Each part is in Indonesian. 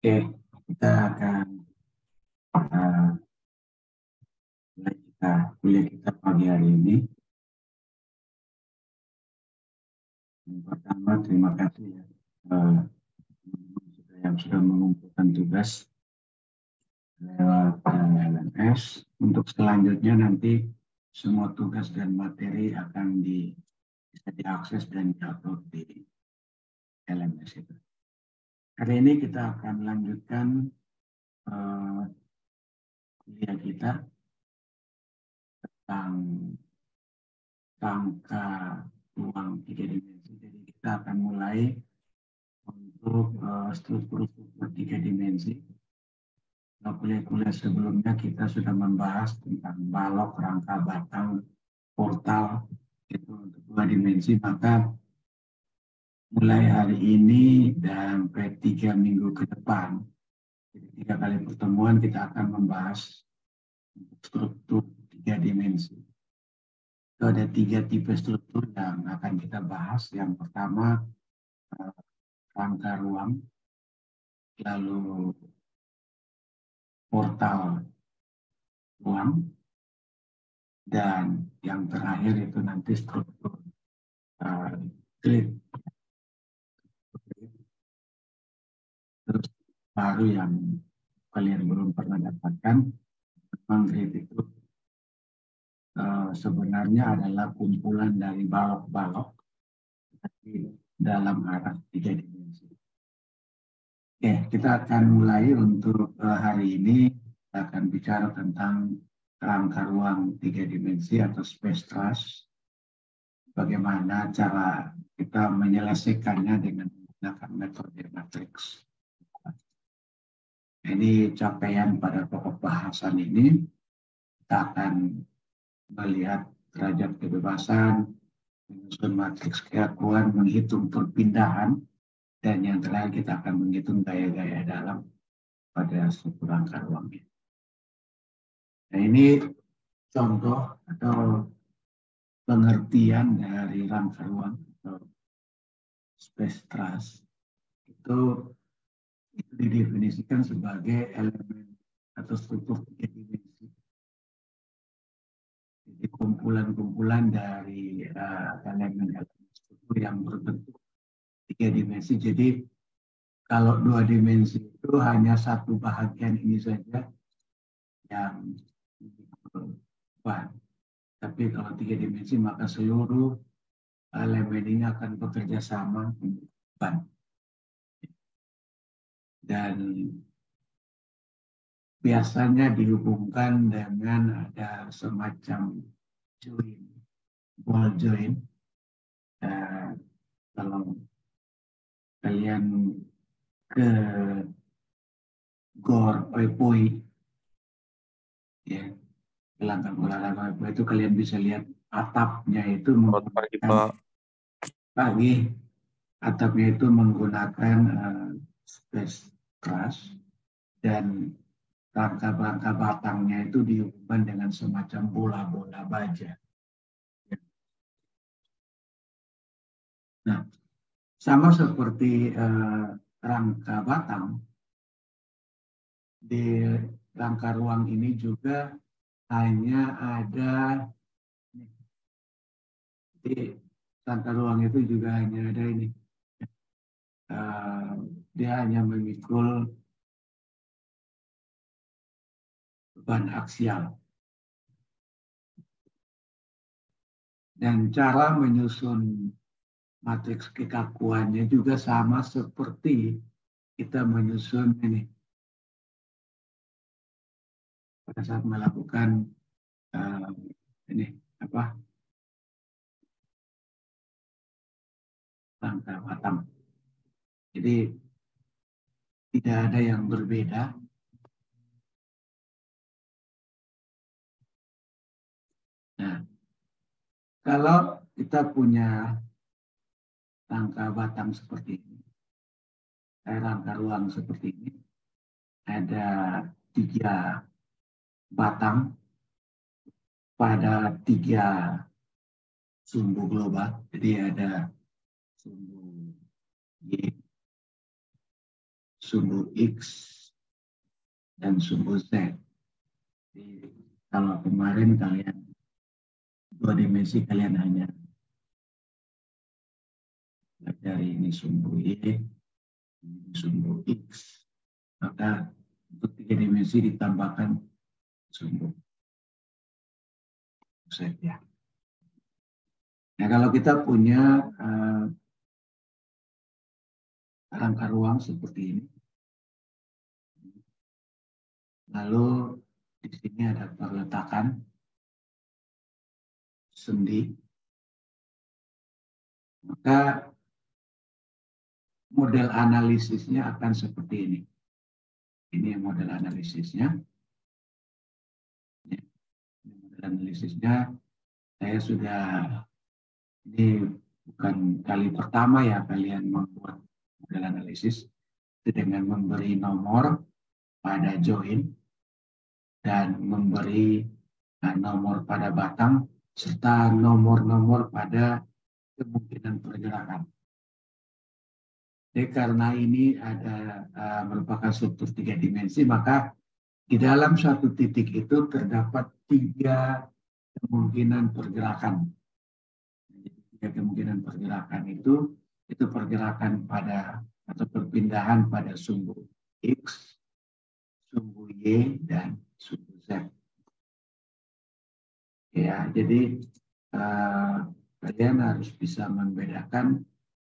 Oke, kita akan mulai kuliah kita pagi hari ini. Yang pertama, terima kasih ya yang sudah mengumpulkan tugas lewat LMS. Untuk selanjutnya nanti semua tugas dan materi akan bisa diakses dan diupload di LMS itu. Hari ini kita akan lanjutkan kuliah kita tentang rangka ruang 3 dimensi. Jadi kita akan mulai untuk struktur-struktur 3 dimensi. Kuliah-kuliah sebelumnya kita sudah membahas tentang balok, rangka, batang, portal, itu untuk 2 dimensi. Maka mulai hari ini dan sampai 3 minggu ke depan, jadi 3 kali pertemuan kita akan membahas struktur 3 dimensi. Itu ada 3 tipe struktur yang akan kita bahas. Yang pertama, rangka ruang, lalu portal ruang, dan yang terakhir itu nanti struktur grid. Terus baru yang kalian belum pernah dapatkan, memang grid itu sebenarnya adalah kumpulan dari balok-balok tapi dalam arah 3 dimensi. Oke, kita akan mulai untuk hari ini. Kita akan bicara tentang rangka ruang 3 dimensi atau space truss. Bagaimana cara kita menyelesaikannya dengan menggunakan metode matriks. Ini capaian pada pokok bahasan ini. Kita akan melihat derajat kebebasan, menyusun matriks keakuan, menghitung perpindahan, dan yang terakhir kita akan menghitung gaya-gaya dalam pada suatu rangka ruang. Nah, ini contoh atau pengertian dari rangka ruang atau space truss. Itu didefinisikan sebagai elemen atau struktur 3 dimensi. Jadi kumpulan-kumpulan dari elemen-elemen struktur yang berbentuk 3 dimensi. Jadi kalau 2 dimensi itu hanya satu bahagian ini saja yang berubah. Tapi kalau 3 dimensi maka seluruh elemen ini akan bekerja sama untuk ban. Dan biasanya dihubungkan dengan ada semacam join, ball join. Kalau kalian ke GOR Oipoi, ya, gelanggang olahraga Oipoi itu kalian bisa lihat atapnya itu menggunakan atapnya itu menggunakan space truss, dan rangka-rangka batangnya itu dihubungkan dengan semacam bola-bola baja. Nah, sama seperti rangka batang, di rangka ruang ini juga hanya ada, di rangka ruang itu juga hanya ada ini, dia hanya memikul beban aksial. Dan cara menyusun matriks kekakuannya juga sama seperti kita menyusun ini pada saat melakukan rangka batang. Jadi tidak ada yang berbeda. Nah, kalau kita punya rangka batang seperti ini, rangka ruang seperti ini, ada 3 batang pada 3 sumbu global. Jadi ada sumbu Y, sumbu X dan sumbu Z. Jadi, kalau kemarin kalian 2 dimensi kalian hanya dari ini sumbu Y, ini sumbu X, maka untuk 3 dimensi ditambahkan sumbu Z ya. Nah, kalau kita punya rangka ruang seperti ini, lalu di sini ada perletakan sendi, maka model analisisnya akan seperti ini. Ini model analisisnya. Ini model analisisnya. Saya sudah, ini bukan kali pertama ya kalian membuat model analisis dengan memberi nomor pada join dan memberi nomor pada batang serta nomor-nomor pada kemungkinan pergerakan. Jadi karena ini ada merupakan struktur 3 dimensi, maka di dalam satu titik itu terdapat 3 kemungkinan pergerakan. Jadi 3 kemungkinan pergerakan itu pergerakan pada atau perpindahan pada sumbu X, sumbu Y, dan sumbu Z. Ya, jadi kalian harus bisa membedakan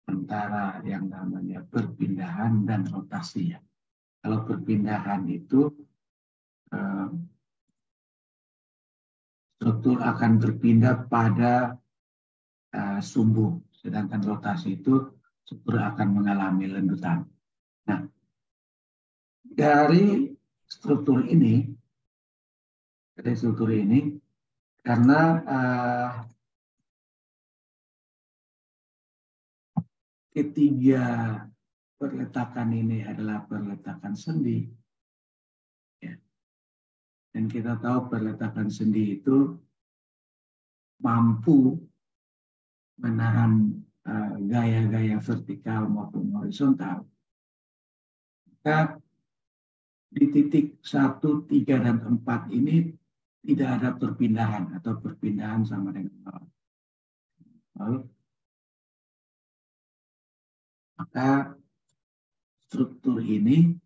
antara yang namanya perpindahan dan rotasi ya. Kalau perpindahan itu struktur akan berpindah pada sumbu, sedangkan rotasi itu struktur akan mengalami lendutan. Nah, dari struktur ini, karena ketiga perletakan ini adalah perletakan sendi, ya. Dan kita tahu perletakan sendi itu mampu menahan gaya-gaya vertikal maupun horizontal. Maka di titik 1, 3, dan 4 ini tidak ada perpindahan atau perpindahan sama dengan 0. Maka struktur ini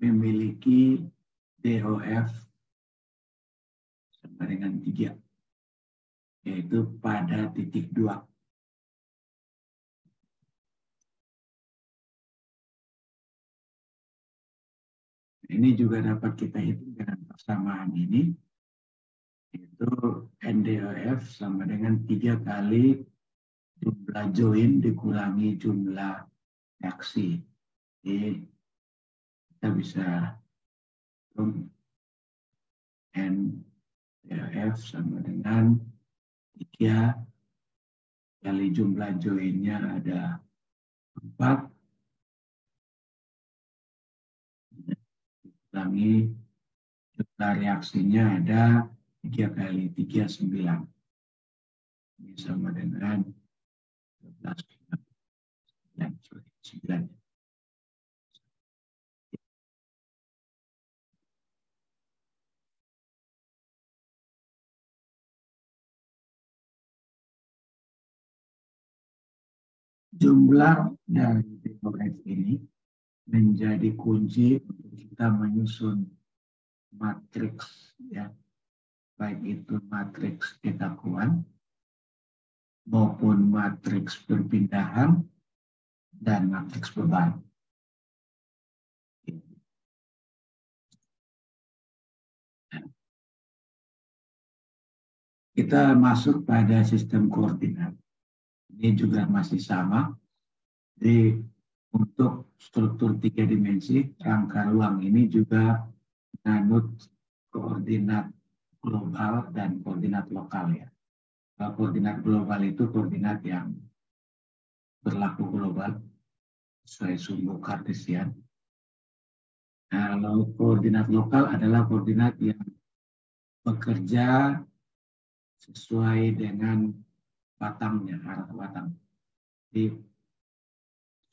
memiliki DOF sama dengan 3, yaitu pada titik 2. Ini juga dapat kita hitung dengan persamaan ini, yaitu NDOF sama dengan 3 kali jumlah join dikurangi jumlah reaksi. Jadi kita bisa hitung NDOF sama dengan 3 kali jumlah joinnya ada 4, dikurangi jumlah reaksinya ada 3 kali 3, 9. Ini sama dengan 9. Jumlah dari DOF ini menjadi kunci untuk kita menyusun matriks, ya, baik itu matriks kekakuan maupun matriks perpindahan dan matriks beban. Kita masuk pada sistem koordinat. Ini juga masih sama. Jadi untuk struktur 3 dimensi, rangka ruang ini juga menganut koordinat global dan koordinat lokal ya. Koordinat global itu koordinat yang berlaku global sesuai sumbu kartesian. Nah, kalau koordinat lokal adalah koordinat yang bekerja sesuai dengan batangnya, arah batang. Jadi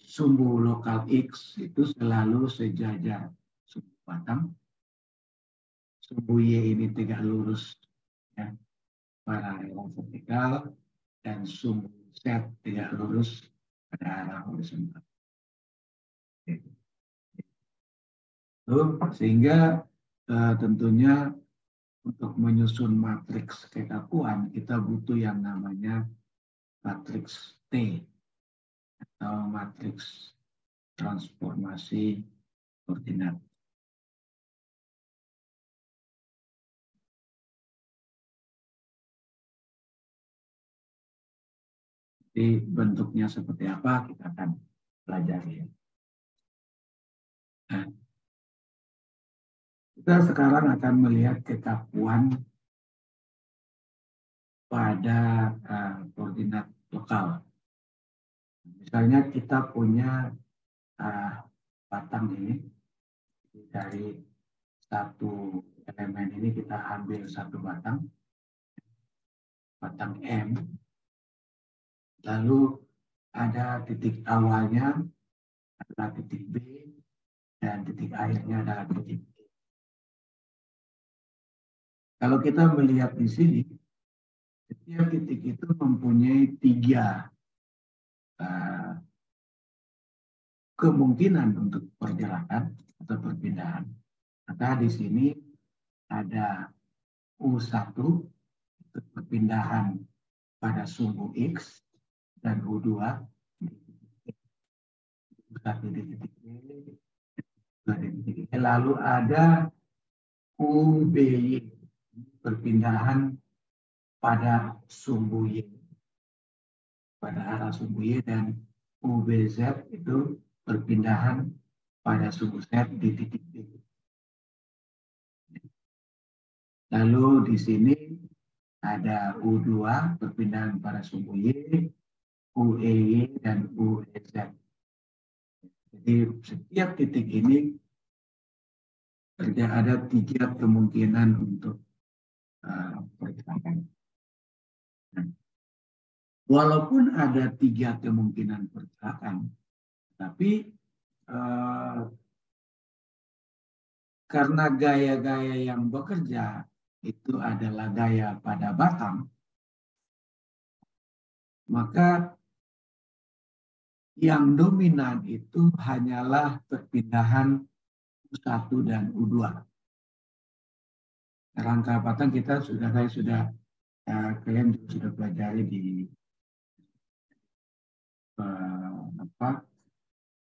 sumbu lokal X itu selalu sejajar sumbu batang. Sumbu Y ini tegak lurus ya, paralel vertikal, dan sumbu Z tegak lurus pada arah horizontal. Sehingga tentunya untuk menyusun matriks kekakuan kita butuh yang namanya matriks T atau matriks transformasi koordinat. Jadi bentuknya seperti apa kita akan pelajari. Nah, kita sekarang akan melihat kekakuan pada koordinat lokal. Misalnya kita punya batang ini, dari satu elemen ini kita ambil satu batang M, lalu ada titik awalnya adalah titik B, dan titik akhirnya adalah titik E. Kalau kita melihat di sini, setiap titik itu mempunyai 3 kemungkinan untuk pergerakan atau perpindahan. Maka di sini ada U1 untuk perpindahan pada sumbu X, dan U2 di titik B, lalu ada UBY perpindahan pada sumbu Y, pada arah sumbu Y, dan UBZ itu perpindahan pada sumbu Z di titik B. Lalu di sini ada U2 perpindahan pada sumbu Y, UEY, dan UEZ. Jadi setiap titik ini ada 3 kemungkinan untuk pergerakan. Walaupun ada 3 kemungkinan pergerakan, tapi karena gaya-gaya yang bekerja itu adalah gaya pada batang, maka yang dominan itu hanyalah perpindahan U1 dan U2. Rangka batang saya sudah kalian juga sudah pelajari di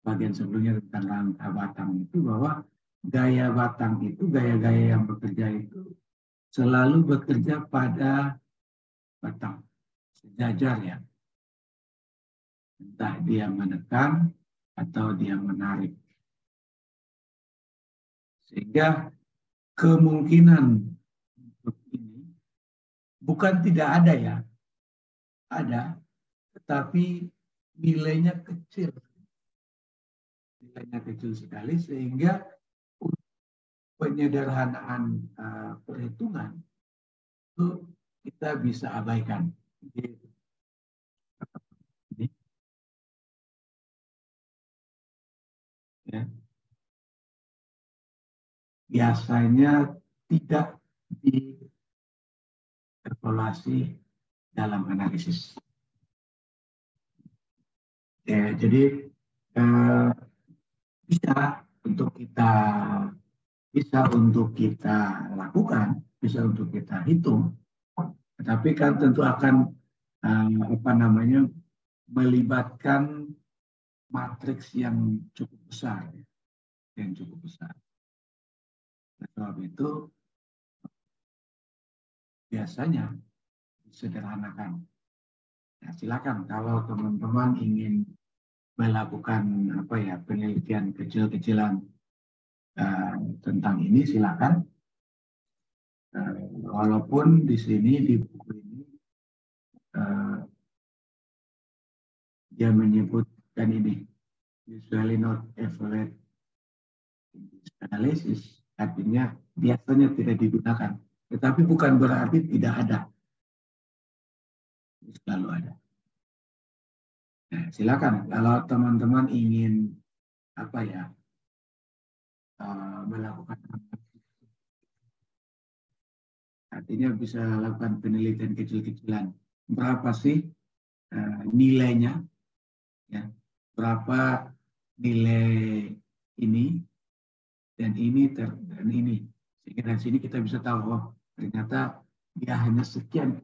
bagian sebelumnya tentang rangka batang itu, bahwa gaya batang itu, gaya-gaya yang bekerja itu selalu bekerja pada batang sejajar ya. Entah dia menekan atau dia menarik. Sehingga kemungkinan untuk ini bukan tidak ada ya, ada, tetapi nilainya kecil. Nilainya kecil sekali, sehingga penyederhanaan perhitungan itu kita bisa abaikan. Ya. Biasanya tidak dievaluasi dalam analisis. Ya, jadi bisa untuk kita lakukan, bisa untuk kita hitung, tetapi kan tentu akan melibatkan matriks yang cukup besar, Sebab itu biasanya disederhanakan. Nah, silakan kalau teman-teman ingin melakukan penelitian kecil-kecilan tentang ini, silakan. Walaupun di sini di buku ini dia menyebutkan ini usually not evaluate analysis, artinya biasanya tidak digunakan, tetapi bukan berarti tidak ada, selalu ada. Nah, silakan kalau teman-teman ingin apa ya melakukan, artinya bisa lakukan penelitian kecil-kecilan. Berapa sih nilainya? Ya, berapa nilai ini dan ini dan ini? Sehingga dari sini kita bisa tahu, oh ternyata dia hanya sekian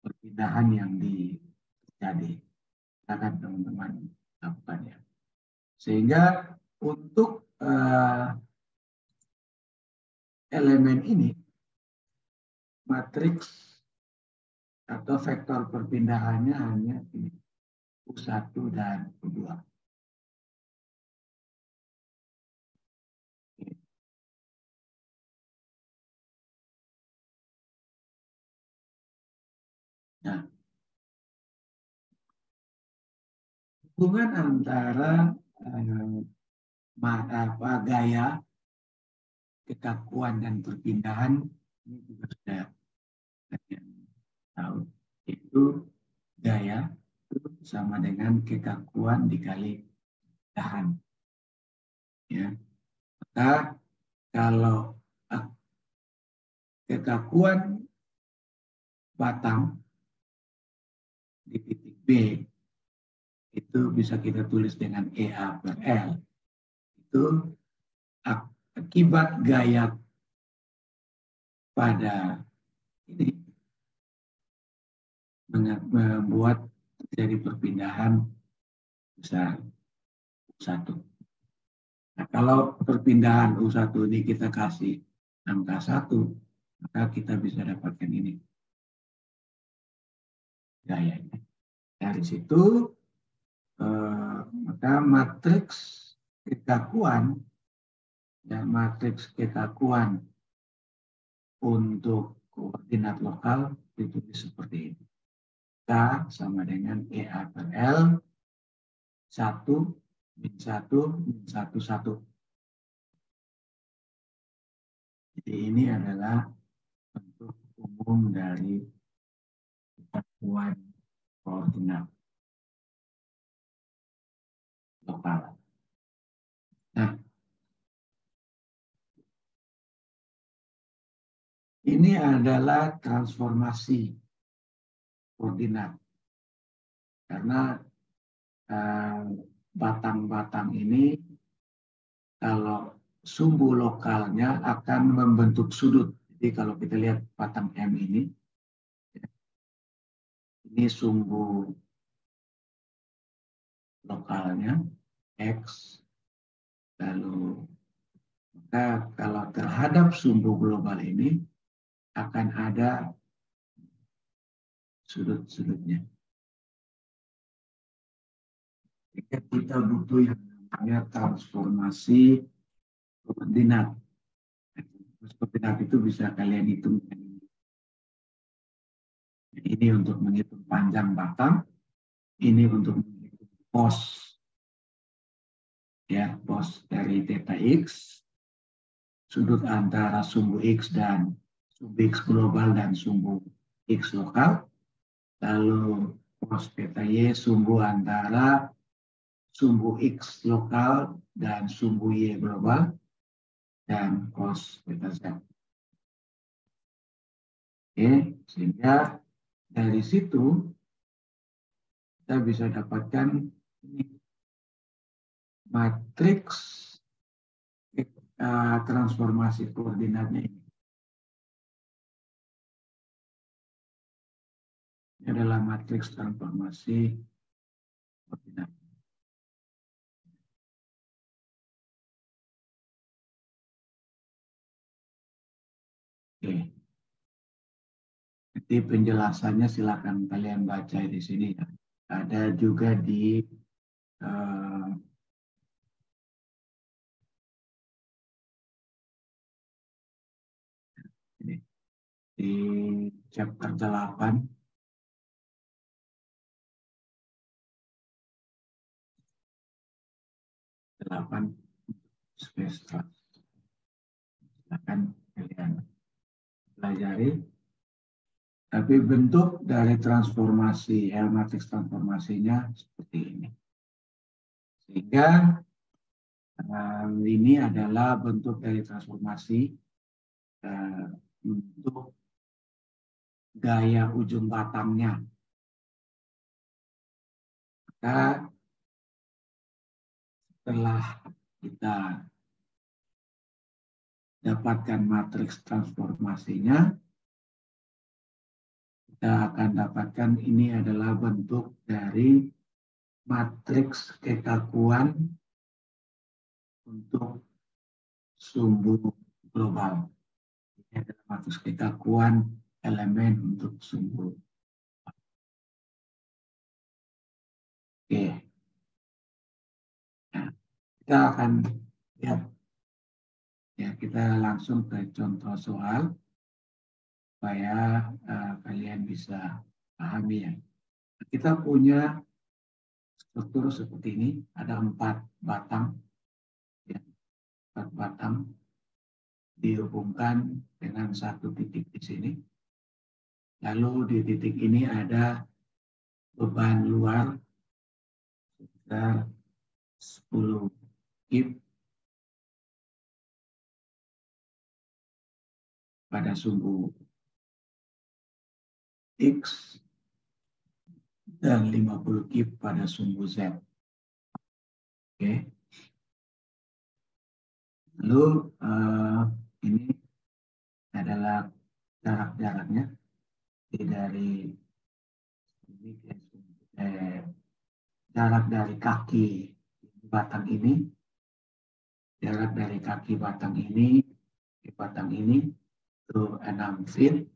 perpindahan yang terjadi. Silakan teman-teman lakukan ya. Sehingga untuk elemen ini, matriks atau vektor perpindahannya hanya ini, U1 dan U2. Nah, hubungan antara gaya, kekakuan, dan perpindahan ini juga sudah kalian tahu. Itu gaya itu sama dengan kekakuan dikali tahan. Ya. Maka kalau kekakuan batang di titik B itu bisa kita tulis dengan EA per L. Itu akibat gaya pada ini membuat terjadi perpindahan besar U1. Nah, kalau perpindahan U1 ini kita kasih angka 1, maka kita bisa dapatkan ini gayanya. Dari situ maka matriks kekakuan dan matriks kekakuan untuk koordinat lokal ditulis seperti ini. K sama dengan EA per L 1 min 1 min 1 1. Jadi ini adalah bentuk umum dari kekakuan koordinat lokal. Nah, ini adalah transformasi koordinat. Karena batang-batang ini kalau sumbu lokalnya akan membentuk sudut. Jadi kalau kita lihat batang M ini sumbu lokalnya X, lalu maka kalau terhadap sumbu global ini akan ada sudut-sudutnya. Jika kita butuh yang namanya transformasi koordinat. Koordinat itu bisa kalian hitung. Ini untuk menghitung panjang batang, ini untuk menghitung pos, ya pos dari theta X, sudut antara sumbu X dan sumbu X global dan sumbu X lokal, lalu pos theta Y sumbu antara sumbu X lokal dan sumbu Y global, dan cos theta Z. Oke, sehingga dari situ kita bisa dapatkan ini matriks transformasi koordinatnya ini. Ini adalah matriks transformasi koordinat. Oke. Jadi penjelasannya silakan kalian baca di sini. Ada juga di di chapter 8 space trust. Silakan kalian pelajari. Tapi bentuk dari transformasi, matriks transformasinya seperti ini. Sehingga ini adalah bentuk dari transformasi untuk gaya ujung batangnya. Maka setelah kita dapatkan matriks transformasinya, kita akan dapatkan ini adalah bentuk dari matriks kekakuan untuk sumbu global. Ini adalah matriks kekakuan elemen untuk sumbu. Oke. Nah, kita akan lihat. Ya, kita langsung ke contoh soal supaya kalian bisa pahami ya. Kita punya struktur seperti ini, ada 4 batang, ya, 4 batang dihubungkan dengan 1 titik di sini. Lalu di titik ini ada beban luar sekitar 10 kip pada sumbu X dan 50 kip pada sumbu Z. Oke. Lalu ini adalah jarak-jaraknya dari ini ke jarak dari kaki batang ini, jarak dari kaki batang ini ke batang ini itu 6 feet.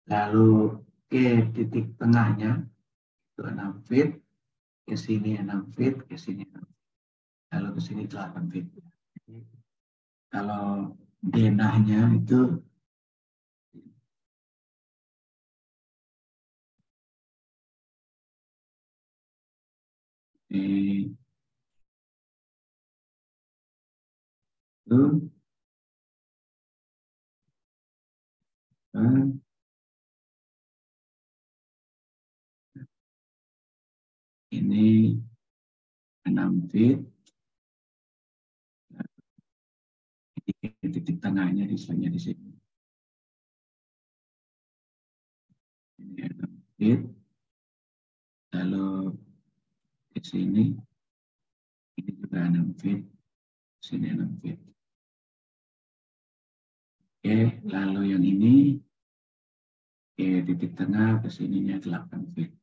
Lalu ke titik tengahnya itu 6 feet, ke sini 6 feet, ke sini 6 feet. Lalu ke sini 8 feet. Jadi, kalau denahnya itu itu ini 6 feet. Titik tengahnya di sini. Ini 6 feet. Lalu ke sini ini juga 6 feet. Sini 6 feet. Oke, lalu yang ini ke titik tengah ke sininya 8 feet.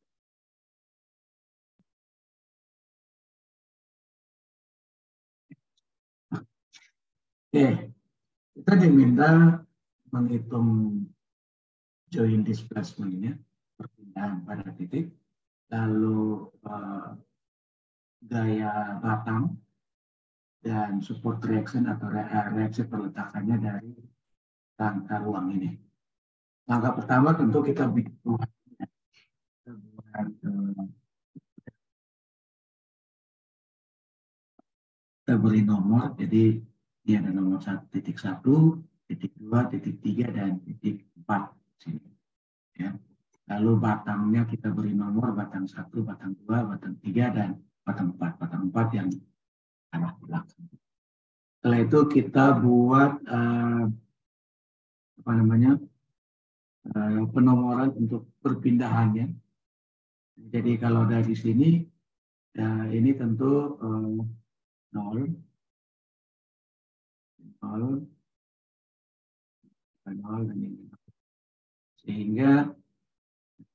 Oke, kita diminta menghitung joint displacement-nya, perpindahan pada titik, lalu gaya batang dan support reaction atau reaksi perletakannya dari rangka ruang ini. Langkah pertama tentu kita buat kita beri nomor, jadi ini ada nomor 1.1, titik 2, titik 3, dan titik 4 sini. Ya. Lalu batangnya kita beri nomor batang 1, batang 2, batang 3, dan batang 4. Batang 4 yang arah belakang. Setelah itu kita buat penomoran untuk perpindahannya. Jadi kalau dari sini, ini tentu 0, 0, 0, dan ini. Sehingga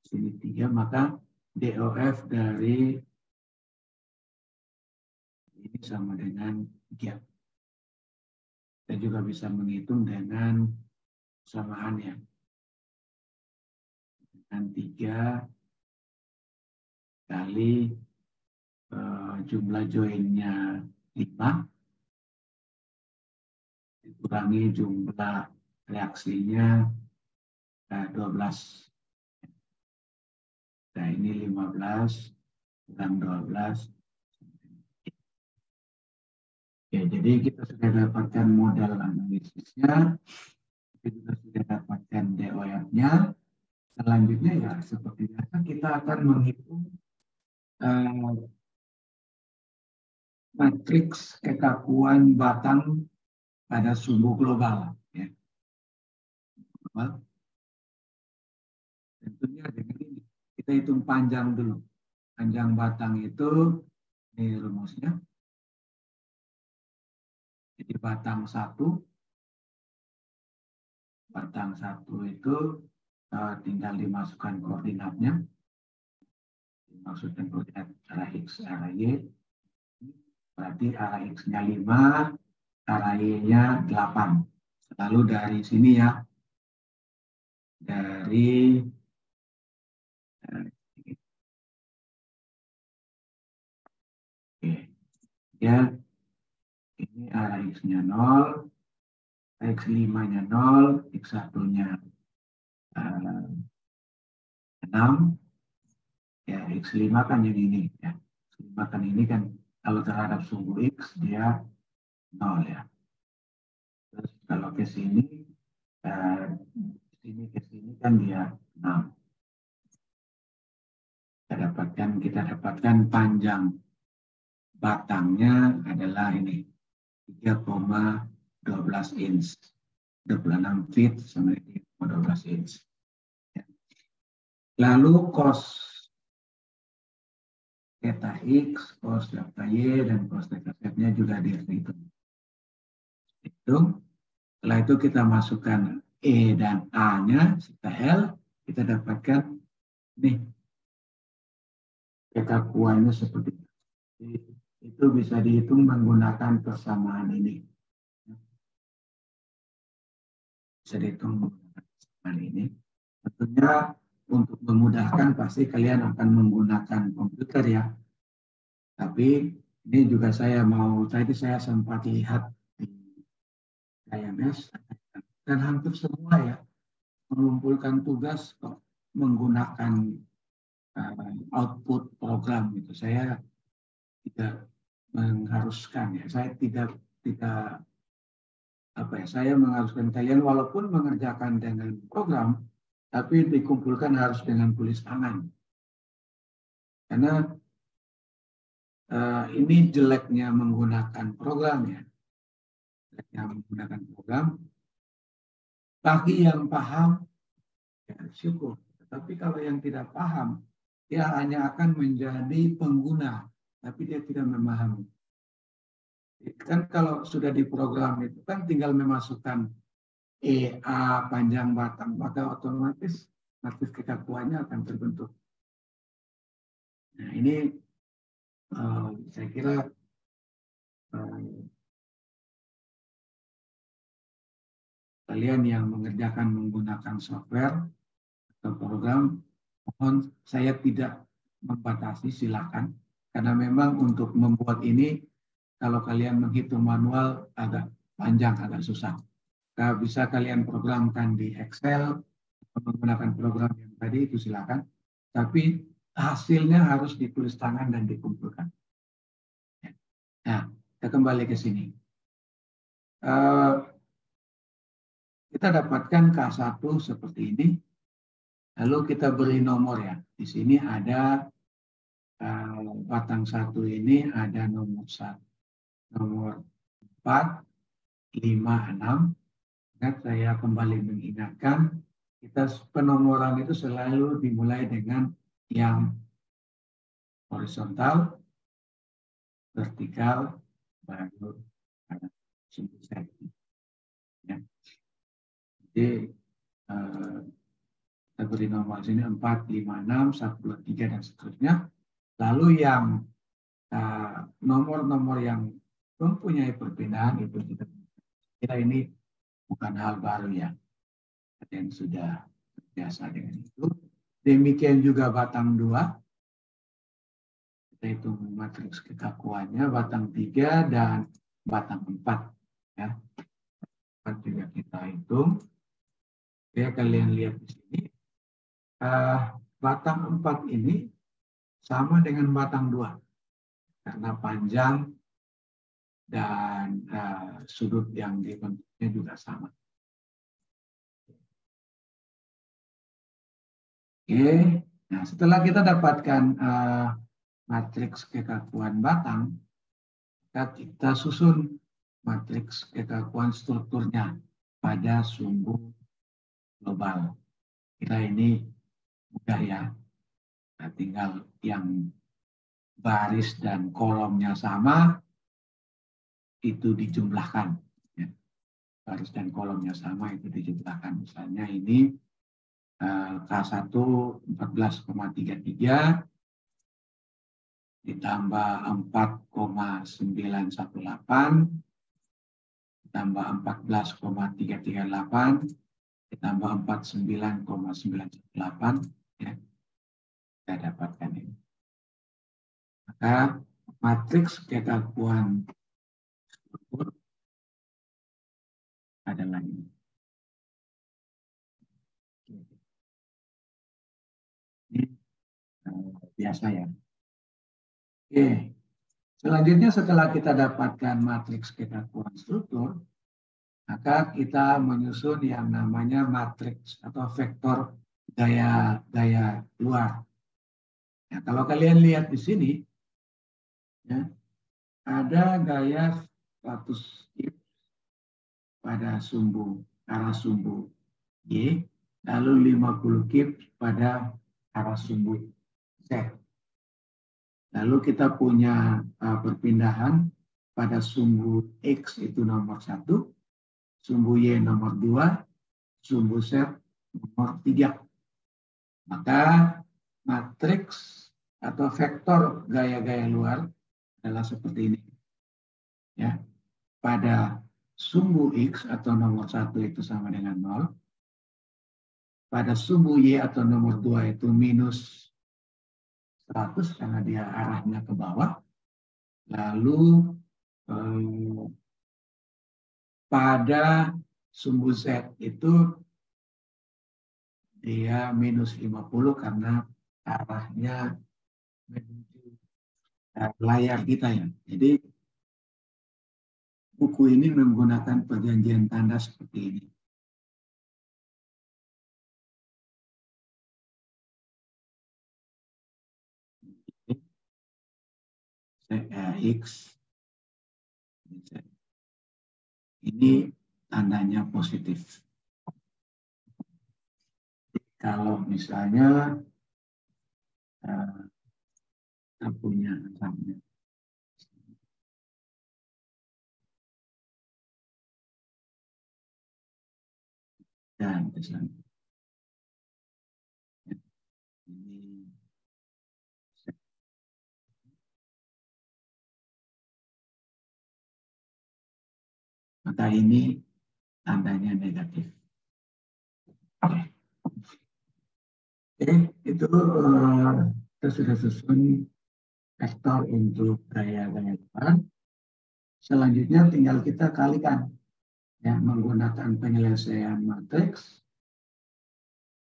sini 3, maka DOF dari ini sama dengan 3. Kita juga bisa menghitung dengan persamaannya. Dengan 3 kali jumlah joinnya 5 dikurangi jumlah reaksinya 12. Nah, ini 15 kurang 12. Ya, jadi kita sudah dapatkan model analisisnya, kita juga sudah dapatkan DOF-nya. Selanjutnya ya seperti biasa kita akan menghitung matriks kekakuan batang pada suhu global. Ya. Tentunya dengan ini kita hitung panjang dulu. Panjang batang itu ini rumusnya. Jadi batang satu itu tinggal dimasukkan koordinatnya. Dimaksudkan koordinat arah X, arah Y. Berarti arah X-nya 5, arah Y-nya 8. Lalu dari sini ya, dari ya, ini arah X-nya 0, X5-nya 0, X1-nya 6, ya X5 kan yang ini ya. X5 kan ini kan kalau terhadap sumbu X dia 0 ya. Terus kalau ke sini ke sini kan dia 6. Kita dapatkan panjang batangnya adalah ini 3,12 inch. 26 feet sama 3,12 inch. Lalu cos theta X, cos delta Y, dan cos theta Z-nya juga dihitung. Setelah itu kita masukkan E dan A-nya, serta L, kita dapatkan nih kekakuannya seperti ini. Itu bisa dihitung menggunakan persamaan ini. Bisa dihitung menggunakan persamaan ini. Tentunya untuk memudahkan pasti kalian akan menggunakan komputer ya. Tapi ini juga tadi saya sempat lihat di KMS dan hampir semua ya mengumpulkan tugas menggunakan output program gitu. Saya tidak mengharuskan ya. Saya tidak saya mengharuskan kalian walaupun mengerjakan dengan program, tapi dikumpulkan harus dengan tulis tangan. Karena ini jeleknya menggunakan program ya. Jeleknya menggunakan program. Bagi yang paham, ya syukur. Tapi kalau yang tidak paham, dia hanya akan menjadi pengguna, tapi dia tidak memahami. Kan kalau sudah diprogram itu kan tinggal memasukkan EA panjang batang, maka otomatis matriks kekakuannya akan terbentuk. Nah ini saya kira kalian yang mengerjakan menggunakan software atau program, mohon saya tidak membatasi, silakan. Karena memang untuk membuat ini, kalau kalian menghitung manual agak panjang, agak susah. Bisa kalian programkan di Excel, menggunakan program yang tadi itu silakan. Tapi hasilnya harus ditulis tangan dan dikumpulkan. Nah, kita kembali ke sini. Kita dapatkan K1 seperti ini. Lalu kita beri nomor ya. Di sini ada batang 1 ini ada nomor 1, nomor 4, 5, 6. Saya kembali mengingatkan, kita penomoran itu selalu dimulai dengan yang horizontal, vertikal, baru sumbu set. Ya. Jadi kita beri nomor sini 4, 5, 6, 1, 2, 3, dan seterusnya. Lalu yang nomor-nomor yang mempunyai perbedaan itu kita kira ini bukan hal baru ya. Ada yang sudah biasa dengan itu. Demikian juga batang 2. Kita hitung matriks kekakuannya batang 3 dan batang 4. Ya. 4 juga kita hitung. Ya, kalian lihat di sini. Batang 4 ini sama dengan batang 2 karena panjang dan sudut yang dibentuknya juga sama. Oke, nah setelah kita dapatkan matriks kekakuan batang, kita susun matriks kekakuan strukturnya pada sumbu global. Kita ini mudah ya, nah, tinggal yang baris dan kolomnya sama itu dijumlahkan. Ya. Baris dan kolomnya sama itu dijumlahkan. Misalnya ini K1 14,33 ditambah 4,918 ditambah 14,338 ditambah 49,918 ya, kita dapatkan ini. Maka matriks kekakuan struktur adalah ini. Ini biasa ya. Oke. Selanjutnya setelah kita dapatkan matriks kekakuan struktur, maka kita menyusun yang namanya matriks atau vektor gaya luar. Ya, kalau kalian lihat di sini, ya, ada gaya 100 gips pada arah sumbu Y, lalu 50 gips pada arah sumbu Z. Lalu kita punya perpindahan pada sumbu X itu nomor 1, sumbu Y nomor 2, sumbu Z nomor 3. Maka matriks atau vektor gaya-gaya luar adalah seperti ini. Ya. Pada sumbu X atau nomor 1 itu sama dengan 0. Pada sumbu Y atau nomor 2 itu minus 100 karena dia arahnya ke bawah. Lalu pada sumbu Z itu dia minus 50 karena arahnya menuju layar kita ya. Jadi buku ini menggunakan perjanjian tanda seperti ini. X ini tandanya positif. Kalau misalnya kita punya misalnya dan misalnya ini maka ini tandanya negatif. Oke, itu kita sudah susun vektor untuk gaya-gaya depan. Selanjutnya tinggal kita kalikan ya, menggunakan penyelesaian matriks.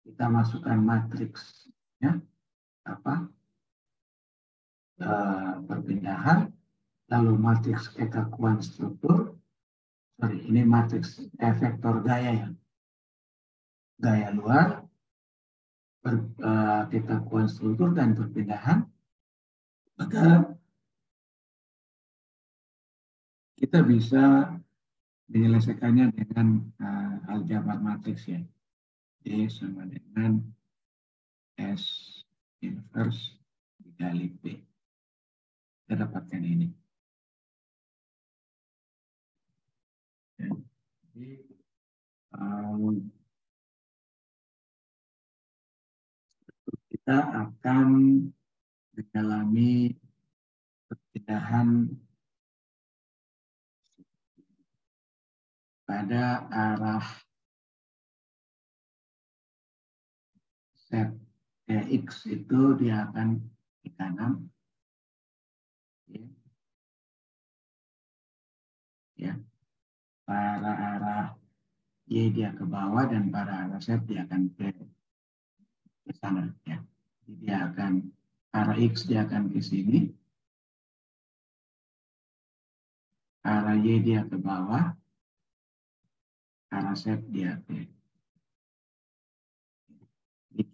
Kita masukkan matriks ya, perpindahan, lalu matriks kekakuan struktur. Ini matriks vektor gaya ya, gaya luar, kekakuan struktur dan perpindahan. Maka kita bisa menyelesaikannya dengan aljabar matriks ya. D sama dengan S inverse dikali P. Kita dapatkan ini. Ya. Jadi, kita akan mengalami perpindahan pada arah set X itu dia akan ke kanan. Ya. Pada arah Y dia ke bawah dan pada arah Z dia akan ke sana. Ya. Jadi dia akan arah X dia akan ke sini. Arah Y dia ke bawah. Arah Z dia ke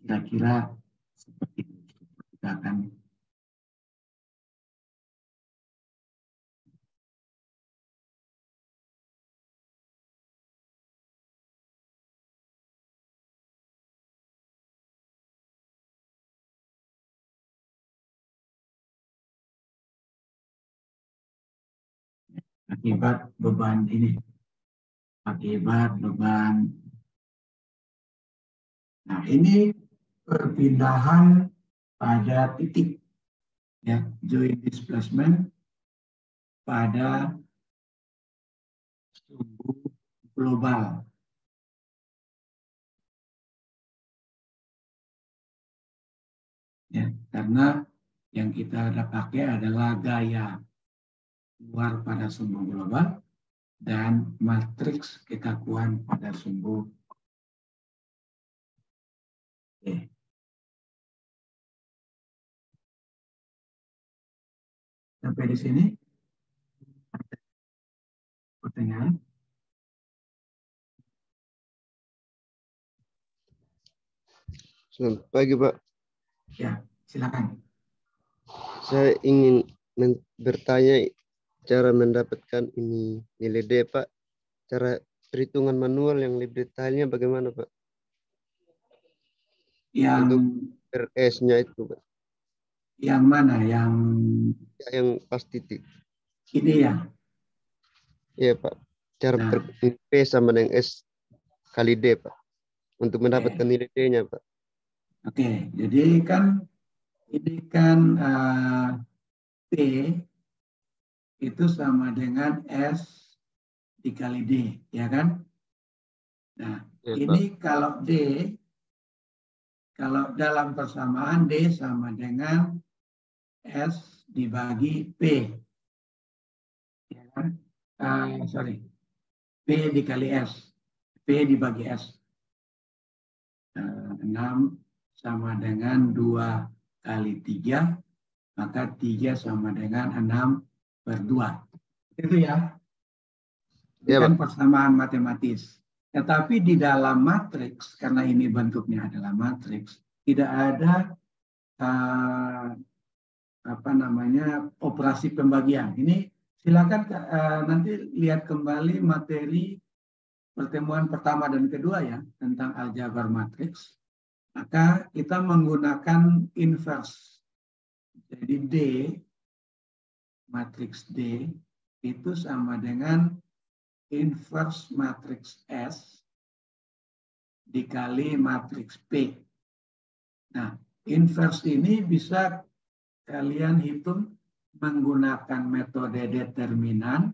Kira-kira seperti itu. Kita akan akibat beban ini. Akibat beban. Nah, ini perpindahan pada titik, ya, joint displacement pada sumbu global. Ya, karena yang kita ada pakai adalah gaya luar pada sumbu global dan matriks kekakuan pada sumbu. Oke. Sampai di sini pertanyaan. Selamat pagi, Pak. Ya, silakan. Saya ingin bertanya cara mendapatkan ini nilai D, Pak. Cara perhitungan manual yang lebih detailnya bagaimana, Pak? Untuk RS-nya itu, Pak. Yang mana? Yang pas titik. Ini ya? Iya, Pak. Cara P sama dengan S kali D, Pak. Untuk mendapatkan nilai D-nya, Pak. Oke, jadi kan ini kan P itu sama dengan S dikali D, ya kan? Nah, Ya, ini Pak. kalau dalam persamaan D sama dengan S dibagi P. Ya kan? Sorry, P dikali S. P dibagi S. 6 sama dengan 2 kali 3, maka 3 sama dengan 6/2. Itu ya. Itu Ya, kan Pak. persamaan matematis. Tetapi di dalam matriks, karena ini bentuknya adalah matriks, tidak ada operasi pembagian. Ini silakan nanti lihat kembali materi pertemuan pertama dan kedua ya tentang aljabar matriks. Maka kita menggunakan inverse. Jadi D, matriks D itu sama dengan inverse matriks S dikali matriks P. Nah, inverse ini bisa kalian hitung menggunakan metode determinan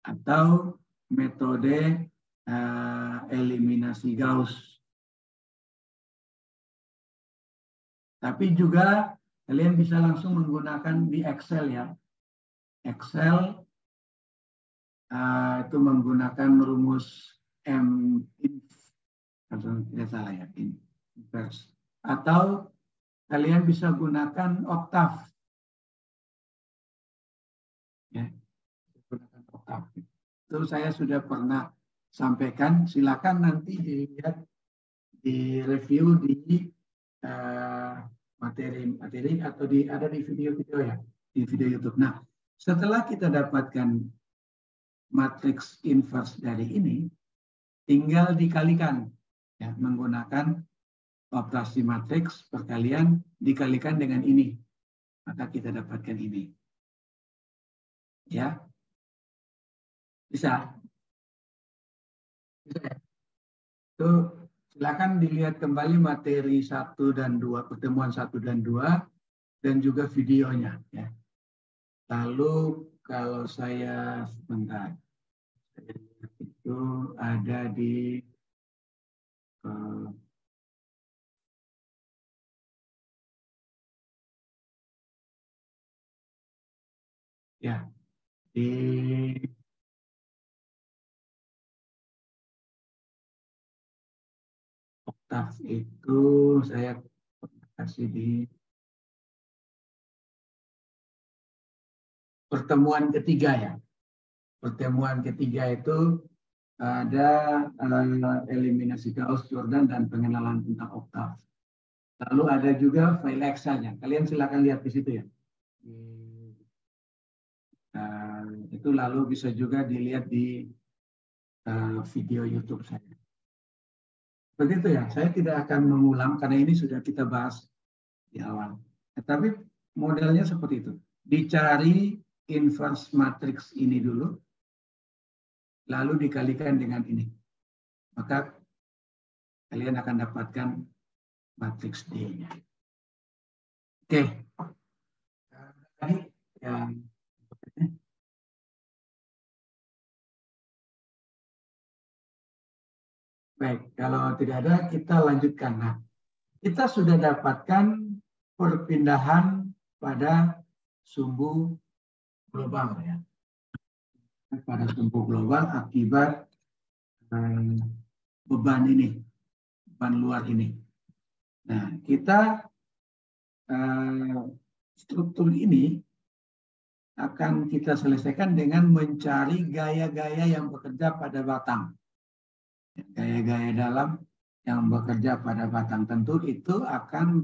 atau metode eliminasi Gauss. Tapi juga kalian bisa langsung menggunakan di Excel ya. Excel itu menggunakan rumus atau tidak salah ya, inverse. Atau kalian bisa gunakan Octave. Ya, gunakan Octave. Itu saya sudah pernah sampaikan. Silakan nanti dilihat di review di materi atau ada di video-video ya, di video YouTube. Nah, setelah kita dapatkan matriks inverse dari ini, tinggal dikalikan ya, menggunakan operasi matriks perkalian dikalikan dengan ini, maka kita dapatkan ini. Ya, bisa. Bisa ya? Itu silakan dilihat kembali materi 1 dan 2, pertemuan 1 dan 2, dan juga videonya. Ya. Lalu kalau saya sebentar, itu ada di ya di Octave itu saya kasih di pertemuan ketiga ya. Pertemuan ketiga itu ada eliminasi Gauss, Jordan, dan pengenalan tentang oktav. Lalu ada juga file Excel-nya. Kalian silakan lihat di situ ya. Itu lalu bisa juga dilihat di video YouTube saya. Begitu ya, saya tidak akan mengulang karena ini sudah kita bahas di awal. Tetapi modelnya seperti itu. Dicari inverse matrix ini dulu, lalu dikalikan dengan ini. Maka kalian akan dapatkan matriks D-nya. Oke. Yang baik, kalau tidak ada kita lanjutkan. Nah, kita sudah dapatkan perpindahan pada sumbu global ya. Pada sumbu global akibat beban ini, beban luar ini. Nah, kita struktur ini akan kita selesaikan dengan mencari gaya-gaya yang bekerja pada batang. Gaya-gaya dalam yang bekerja pada batang tentu itu akan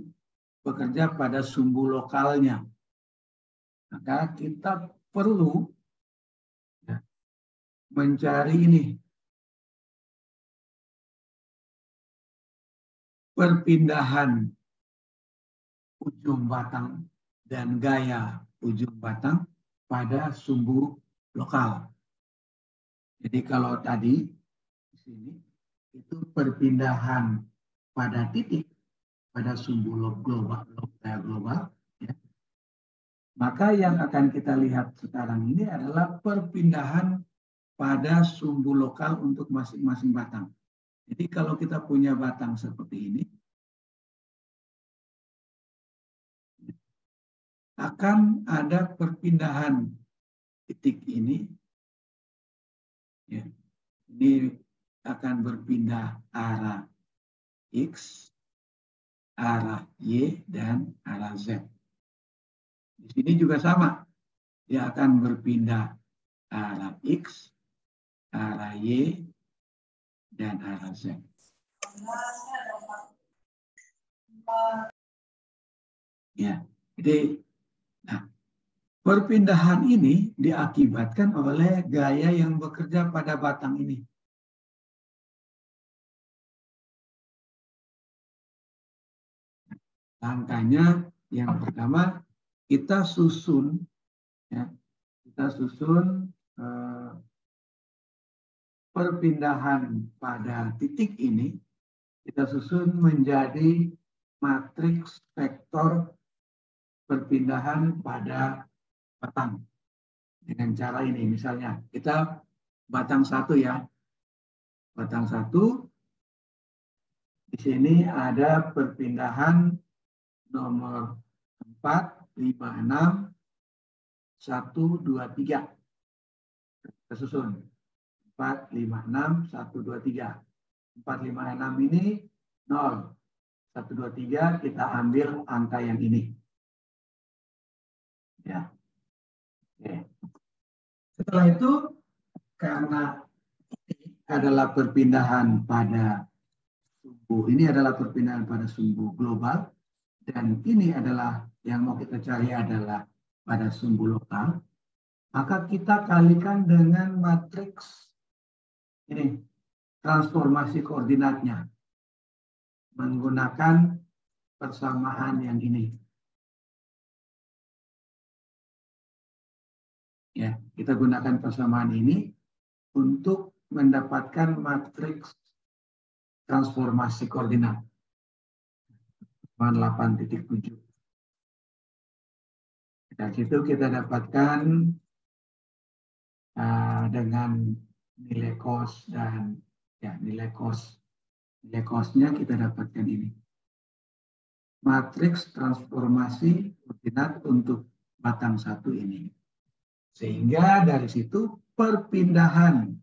bekerja pada sumbu lokalnya. Maka kita perlu mencari ini perpindahan ujung batang dan gaya ujung batang pada sumbu lokal. Jadi kalau tadi di sini itu perpindahan pada titik pada sumbu global, ya. Maka yang akan kita lihat sekarang ini adalah perpindahan pada sumbu lokal untuk masing-masing batang. Jadi kalau kita punya batang seperti ini, akan ada perpindahan titik ini, ya. Ini akan berpindah arah X, arah Y, dan arah Z. Di sini juga sama, dia akan berpindah arah X, arah Y, dan arah Z. Ya, jadi nah, perpindahan ini diakibatkan oleh gaya yang bekerja pada batang ini. Langkahnya yang pertama kita susun, ya, perpindahan pada titik ini, kita susun menjadi matriks vektor perpindahan pada batang. Dengan cara ini, misalnya kita batang satu ya, batang satu, di sini ada perpindahan nomor 4, 5, 6, 1, 2, 3. Kita susun 4, 5, 6, 1, 2, 3. 4, 5, 6 ini 0. 1, 2, 3 kita ambil angka yang ini. Ya. Oke. Setelah itu, karena ini adalah perpindahan pada sumbu, ini adalah perpindahan pada sumbu global, dan ini adalah yang mau kita cari adalah pada sumbu lokal, maka kita kalikan dengan matriks ini, transformasi koordinatnya, menggunakan persamaan yang ini. Ya, kita gunakan persamaan ini untuk mendapatkan matriks transformasi koordinat 8.7. Dari situ kita dapatkan dengan nilai cos dan ya nilai cosnya kita dapatkan ini. Matriks transformasi koordinat untuk batang satu ini. Sehingga dari situ perpindahan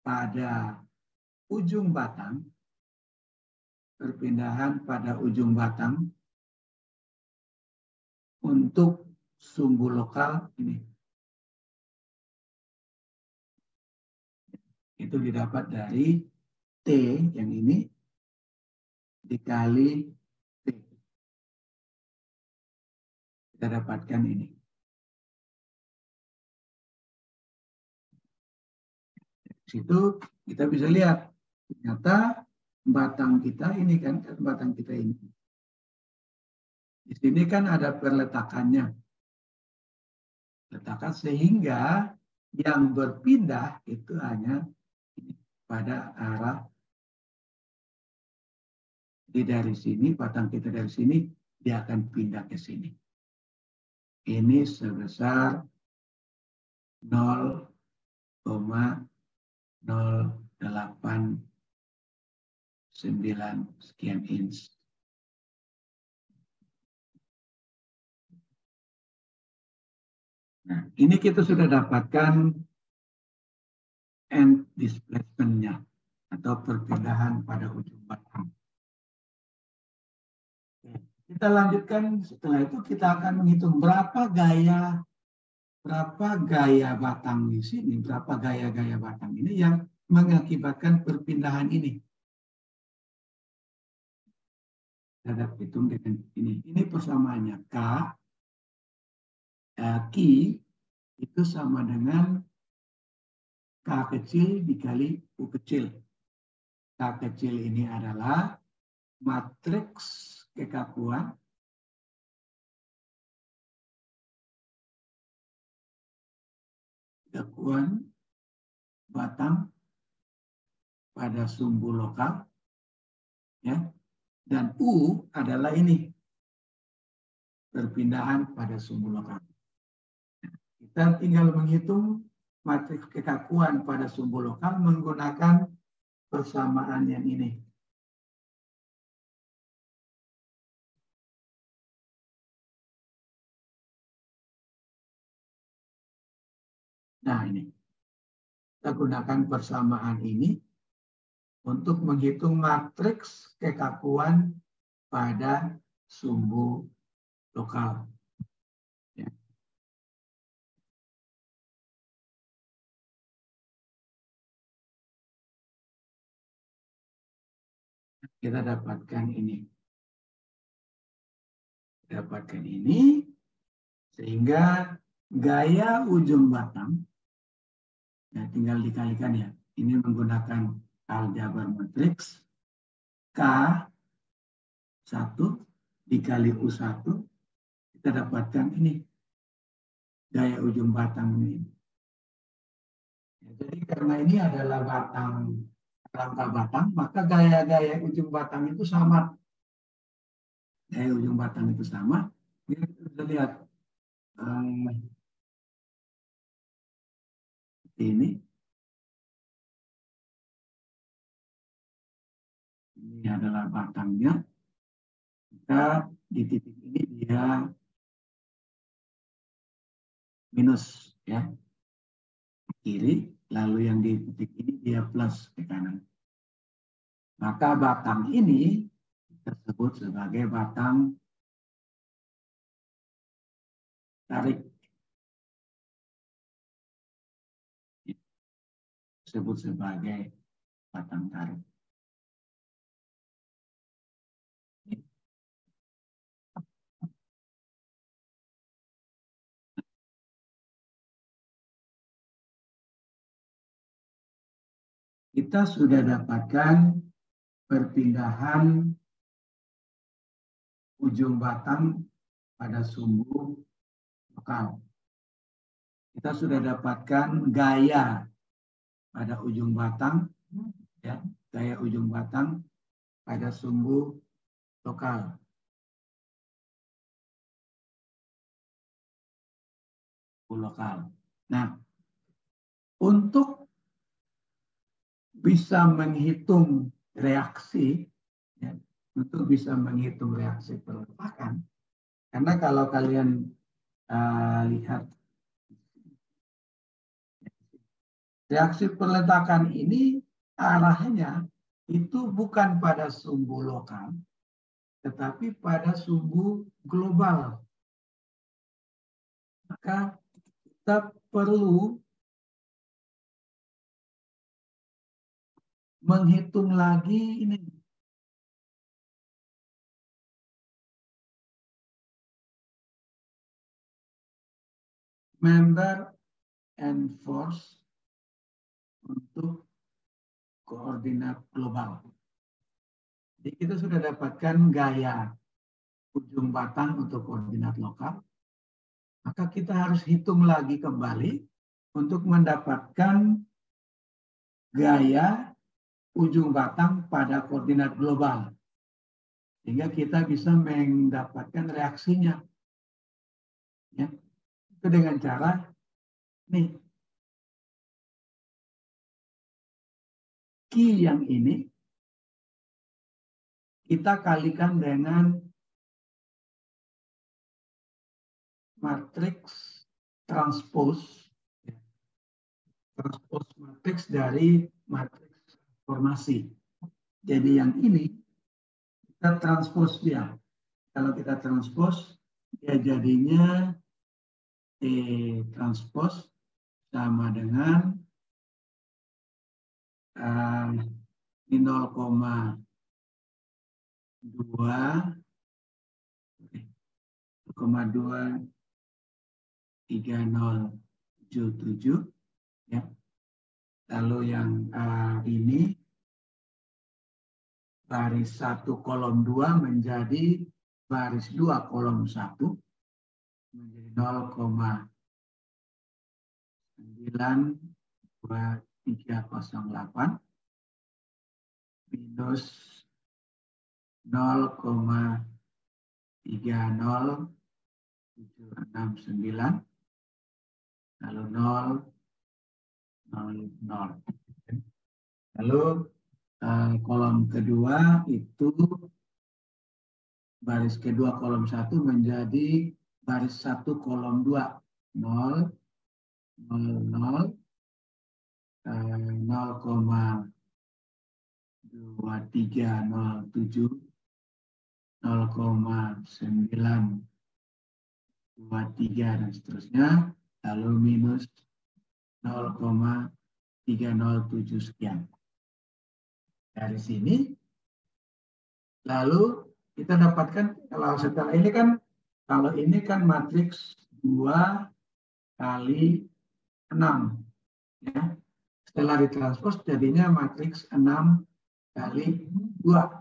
pada ujung batang, untuk sumbu lokal ini itu didapat dari T yang ini dikali T. Kita dapatkan ini. Dari situ kita bisa lihat ternyata batang kita ini kan batang kita ini. Di sini kan ada perletakannya. Letakkan sehingga yang berpindah itu hanya pada arah dari sini, batang kita dari sini, dia akan pindah ke sini. Ini sebesar 0,089 sekian inch. Nah, ini kita sudah dapatkan end displacement-nya atau perpindahan pada ujung batang. Kita lanjutkan, setelah itu kita akan menghitung berapa gaya batang di sini, berapa gaya-gaya batang ini yang mengakibatkan perpindahan ini. Kita dapat hitung dengan ini. Ini persamaannya K, Q itu sama dengan K kecil dikali U kecil. K kecil ini adalah matriks kekakuan batang pada sumbu lokal, ya, dan U adalah ini perpindahan pada sumbu lokal. Kita tinggal menghitung matriks kekakuan pada sumbu lokal menggunakan persamaan yang ini. Nah, ini. Kita gunakan persamaan ini untuk menghitung matriks kekakuan pada sumbu lokal. Ya. Kita dapatkan ini. Dapatkan ini sehingga gaya ujung batang, ya, tinggal dikalikan ya. Ini menggunakan aljabar matriks K1 dikali U1, kita dapatkan ini gaya ujung batang ini. Ya, jadi karena ini adalah rangka batang, maka gaya-gaya ujung batang itu sama. Gaya ujung batang itu sama. Kita bisa lihat ini. Ini adalah batangnya. Maka di titik ini dia minus, ya, kiri, lalu yang di titik ini dia plus ke kanan. Maka batang ini tersebut sebagai batang tarik. Disebut sebagai batang tarik. Kita sudah dapatkan perpindahan ujung batang pada sumbu lokal. Kita sudah dapatkan gaya pada ujung batang, ya, gaya ujung batang pada sumbu lokal. Nah, untuk bisa menghitung reaksi, ya, untuk bisa menghitung reaksi peletakan, karena kalau kalian lihat reaksi peletakan ini arahnya itu bukan pada sumbu lokal, tetapi pada sumbu global. Maka kita perlu menghitung lagi ini. Member and force untuk koordinat global. Jadi kita sudah dapatkan gaya ujung batang untuk koordinat lokal. Maka kita harus hitung lagi kembali untuk mendapatkan gaya ujung batang pada koordinat global. Sehingga kita bisa mendapatkan reaksinya. Ya. Itu dengan cara nih. Q yang ini kita kalikan dengan matriks transpose. Transpose matriks dari matriks transformasi. Jadi yang ini kita transpose dia. Kalau kita transpose, dia jadinya transpose sama dengan 0,23077 ya. Lalu yang ini baris 1 kolom 2 menjadi baris 2 kolom 1 menjadi 0,92308 minus 0,30769 lalu 0, 0, 0. Lalu kolom kedua itu baris kedua kolom 1 menjadi baris 1 kolom 2 0, 0, 0, 0,2307 0,923 dan seterusnya, lalu minus 0,307 sekian. Dari sini, lalu kita dapatkan, kalau setelah ini kan, kalau ini kan matriks 2 kali 6. Ya. Setelah ditranspos jadinya matriks 6 kali 2.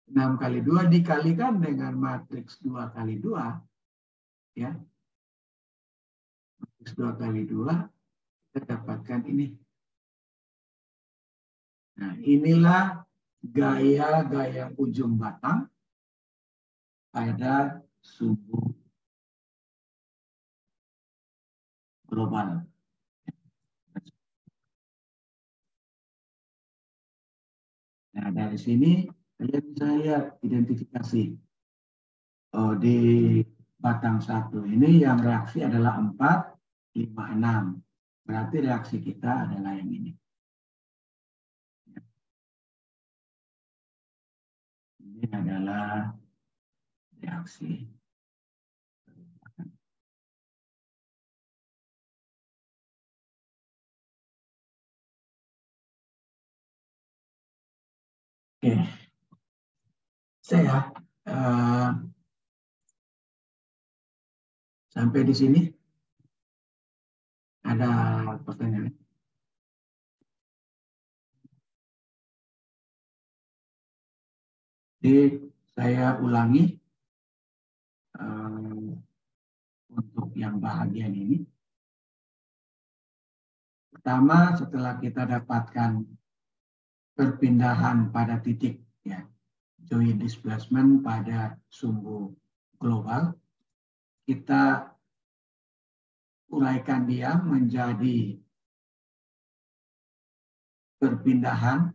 6 kali 2 dikalikan dengan matriks 2 kali 2. Ya. Matriks 2 kali 2, kita dapatkan ini. Nah, inilah gaya-gaya ujung batang pada sumbu global. Nah, dari sini kalian bisa lihat identifikasi. Oh, di batang 1 ini yang reaksi adalah 4, 5, 6. Berarti reaksi kita adalah yang ini. Ini adalah reaksi. Oke. Saya sampai di sini ada pertanyaan. Jadi saya ulangi untuk yang bahagian ini. Pertama, setelah kita dapatkan perpindahan pada titik, ya, joint displacement pada sumbu global, kita uraikan dia menjadi perpindahan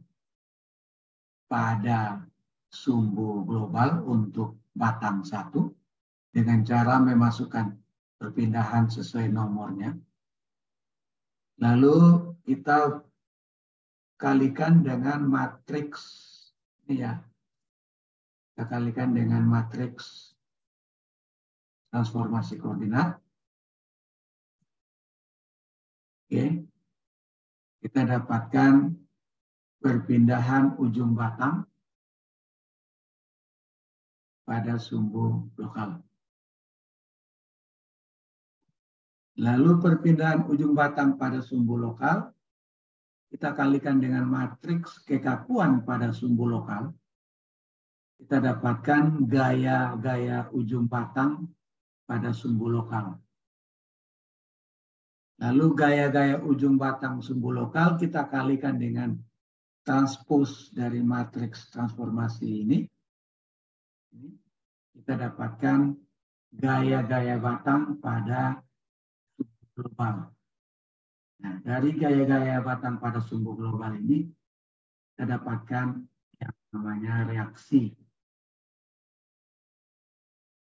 pada sumbu global untuk batang 1 dengan cara memasukkan perpindahan sesuai nomornya. Lalu kita kalikan dengan matriks, ya, kita kalikan dengan matriks transformasi koordinat. Oke. kita dapatkan perpindahan ujung batang pada sumbu lokal. Lalu perpindahan ujung batang pada sumbu lokal, kita kalikan dengan matriks kekakuan pada sumbu lokal. Kita dapatkan gaya-gaya ujung batang pada sumbu lokal. Lalu gaya-gaya ujung batang sumbu lokal kita kalikan dengan transpos dari matriks transformasi ini. Kita dapatkan gaya-gaya batang pada sumbu global. Nah, dari gaya-gaya batang pada sumbu global ini, kita dapatkan yang namanya reaksi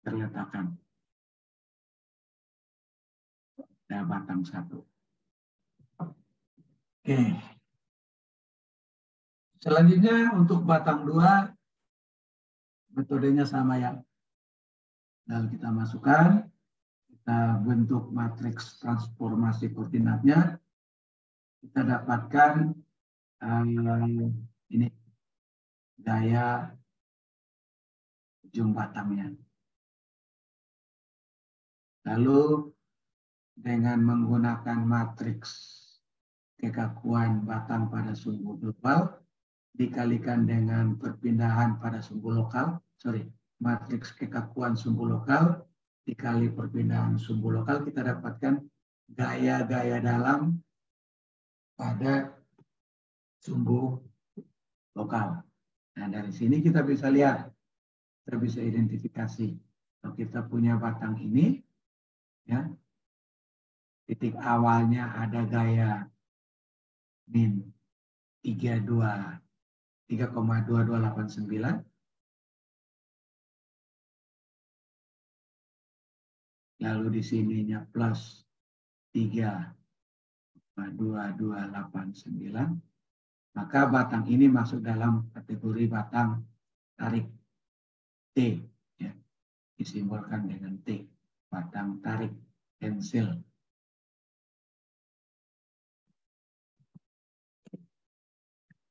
terletakan pada batang satu. Oke. Selanjutnya untuk batang 2, metodenya sama ya. Lalu kita masukkan, kita bentuk matriks transformasi koordinatnya, kita dapatkan ini gaya ujung batangnya. Lalu dengan menggunakan matriks kekakuan batang pada sumbu global dikalikan dengan perpindahan pada sumbu lokal, matriks kekakuan sumbu lokal dikali perpindahan sumbu lokal, kita dapatkan gaya-gaya dalam pada sumbu lokal. Nah, dari sini kita bisa lihat, kita bisa identifikasi. Kalau kita punya batang ini, ya, titik awalnya ada gaya min 3,2289. Lalu di sininya plus 3,2289. Maka batang ini masuk dalam kategori batang tarik T. Ya. Disimbolkan dengan T. Batang tarik pensil.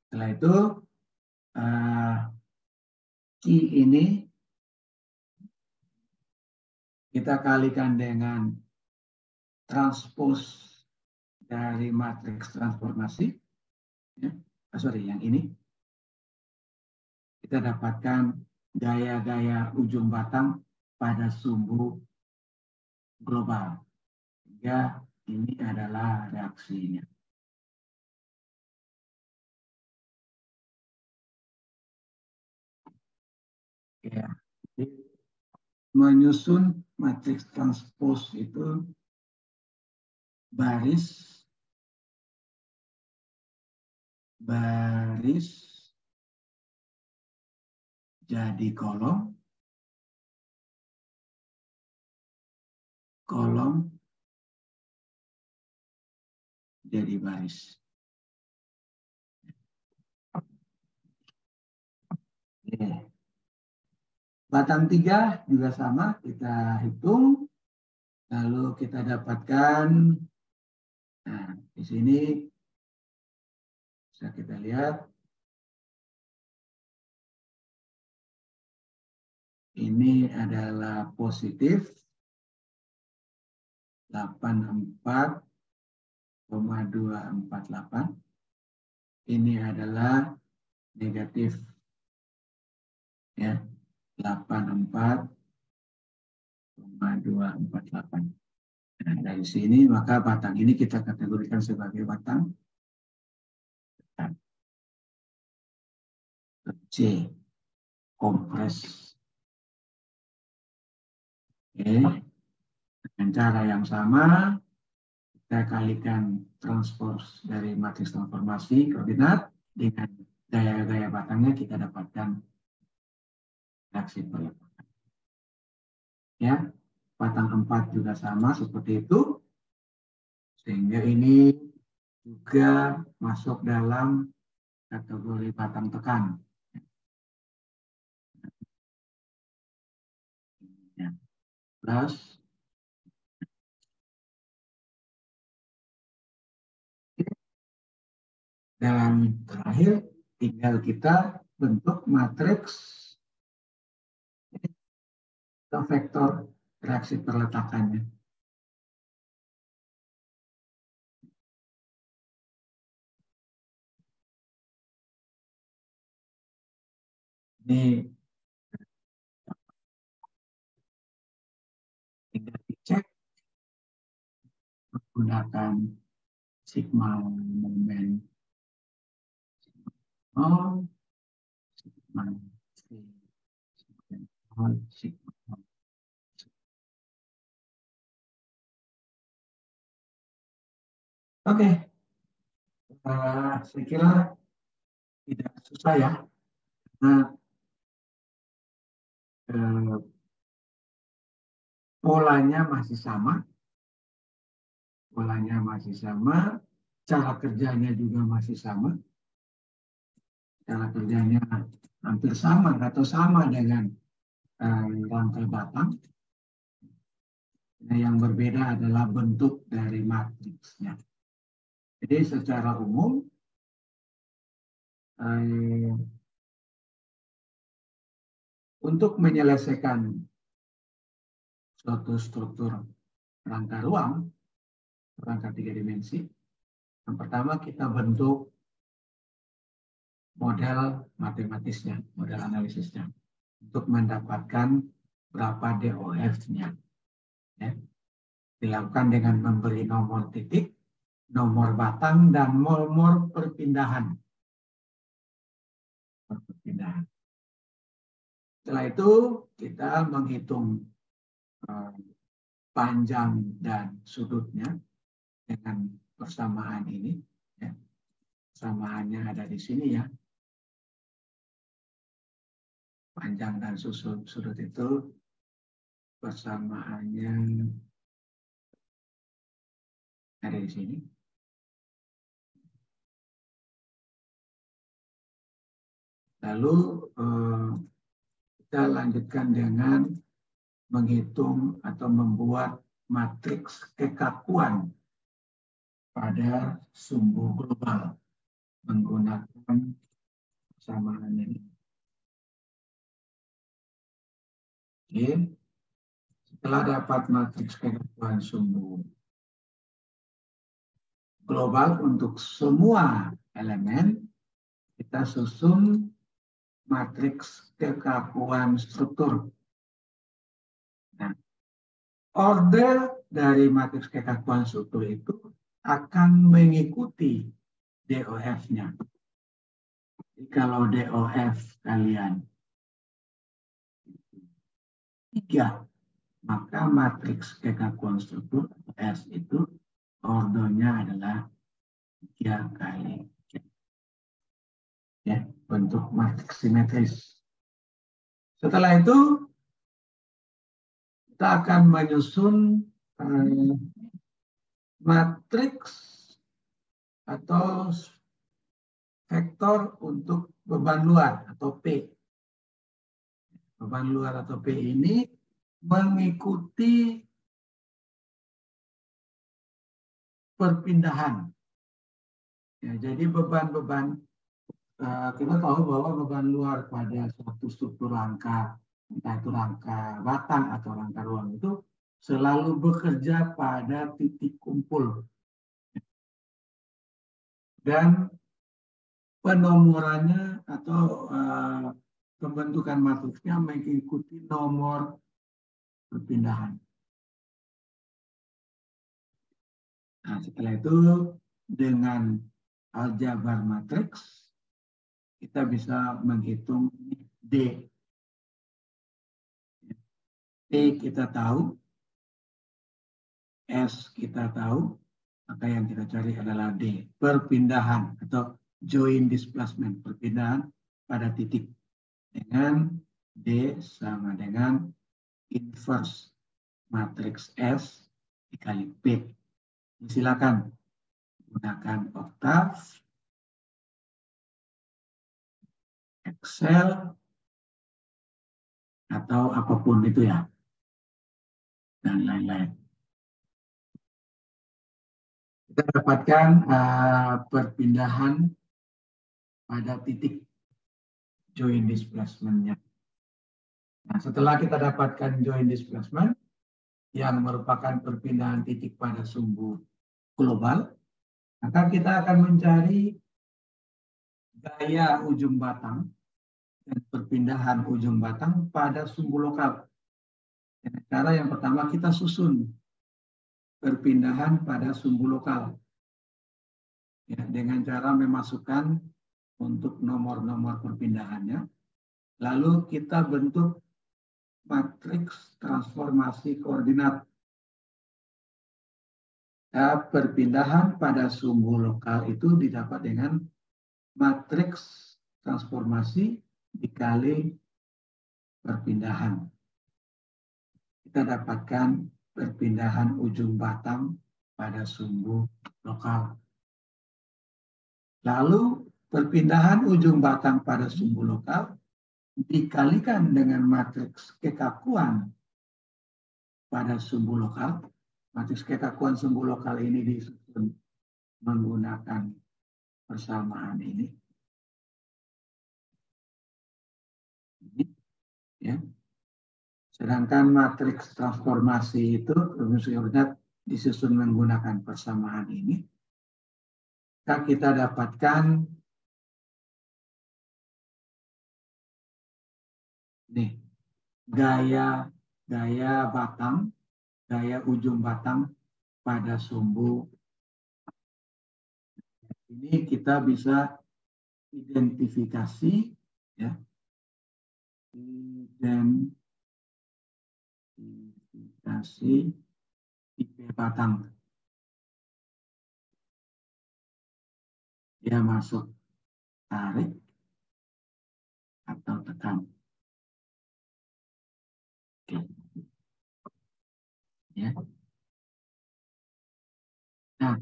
Setelah itu, Q ini kita kalikan dengan transpos dari matriks transformasi. Ya. Yang ini. Kita dapatkan gaya-gaya ujung batang pada sumbu global. Sehingga ini adalah reaksinya. Ya, menyusun matriks transpos itu baris jadi kolom jadi baris. Oke. Batang 3 juga sama, kita hitung, lalu kita dapatkan, nah di sini bisa kita lihat, ini adalah positif 84,248. Ini adalah negatif ya 84,248. Nah, dari sini maka batang ini kita kategorikan sebagai batang C, kompres. Oke. Dengan cara yang sama, kita kalikan transpos dari matriks transformasi koordinat dengan gaya-gaya batangnya, kita dapatkan reaksi peletakan. Ya, batang 4 juga sama seperti itu, sehingga ini juga masuk dalam kategori batang tekan. Ya. Plus Dan terakhir, tinggal kita bentuk matriks atau vektor reaksi perletakannya. Ini tinggal dicek menggunakan sigma momen nol, sigma C, sigma nol. Oke, saya kira tidak susah ya, karena polanya masih sama, cara kerjanya juga masih sama, cara kerjanya hampir sama atau sama dengan rangkai batang. Nah, yang berbeda adalah bentuk dari matriksnya. Jadi secara umum untuk menyelesaikan suatu struktur rangka ruang, rangka 3 dimensi, yang pertama kita bentuk model matematisnya, model analisisnya, untuk mendapatkan berapa DOF-nya. Ya. Dilakukan dengan memberi nomor titik, nomor batang, dan nomor perpindahan. Setelah itu kita menghitung panjang dan sudutnya dengan persamaan ini. Ya. Persamaannya ada di sini ya. Panjang dan sudut itu persamaannya ada di sini. Lalu kita lanjutkan dengan menghitung atau membuat matriks kekakuan pada sumbu global menggunakan persamaan ini. Oke. Setelah dapat matriks kekakuan sumbu global untuk semua elemen, kita susun matriks kekakuan struktur. Nah, order dari matriks kekakuan struktur itu akan mengikuti DOF-nya. Jadi kalau DOF kalian 3, maka matriks kekakuan struktur S itu ordernya adalah 3 kali. Ya, bentuk matriks simetris. Setelah itu kita akan menyusun matriks atau vektor untuk beban luar atau P. Beban luar atau P ini mengikuti perpindahan. Ya, jadi beban-beban, kita tahu bahwa beban luar pada suatu struktur rangka, entah itu rangka batang atau rangka ruang itu selalu bekerja pada titik kumpul. Dan penomorannya atau pembentukan matriksnya mengikuti nomor perpindahan. Nah, setelah itu dengan aljabar matriks kita bisa menghitung D. T kita tahu, S kita tahu, maka yang kita cari adalah D, perpindahan atau joint displacement, perpindahan pada titik, dengan D sama dengan inverse matriks S dikali P. Silakan gunakan Octave, Excel, atau apapun itu ya, dan lain-lain. Kita dapatkan perpindahan pada titik joint displacement-nya. Nah, setelah kita dapatkan joint displacement yang merupakan perpindahan titik pada sumbu global, maka kita akan mencari gaya ujung batang dan perpindahan ujung batang pada sumbu lokal. Cara yang pertama kita susun perpindahan pada sumbu lokal ya, dengan cara memasukkan untuk nomor-nomor perpindahannya. Lalu kita bentuk matriks transformasi koordinat. Ya, perpindahan pada sumbu lokal itu didapat dengan matriks transformasi dikali perpindahan. Kita dapatkan perpindahan ujung batang pada sumbu lokal. Lalu perpindahan ujung batang pada sumbu lokal dikalikan dengan matriks kekakuan pada sumbu lokal. Matriks kekakuan sumbu lokal ini disusun menggunakan persamaan ini. Ya. Sedangkan matriks transformasi itu rumus koordinat disusun menggunakan persamaan ini. Maka kita dapatkan nih gaya batang, gaya ujung batang pada sumbu. Ini kita bisa identifikasi ya. Identifikasi IP batang. Dia masuk tarik atau tekan. Oke. Ya. Nah,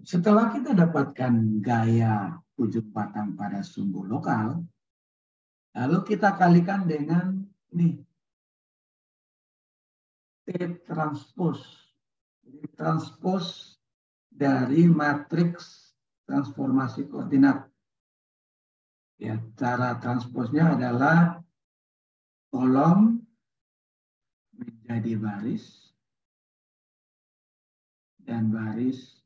setelah kita dapatkan gaya ujung batang pada sumbu lokal, lalu kita kalikan dengan ini T transpose. Jadi transpose dari matriks transformasi koordinat. Ya, cara transposnya adalah kolom menjadi baris dan baris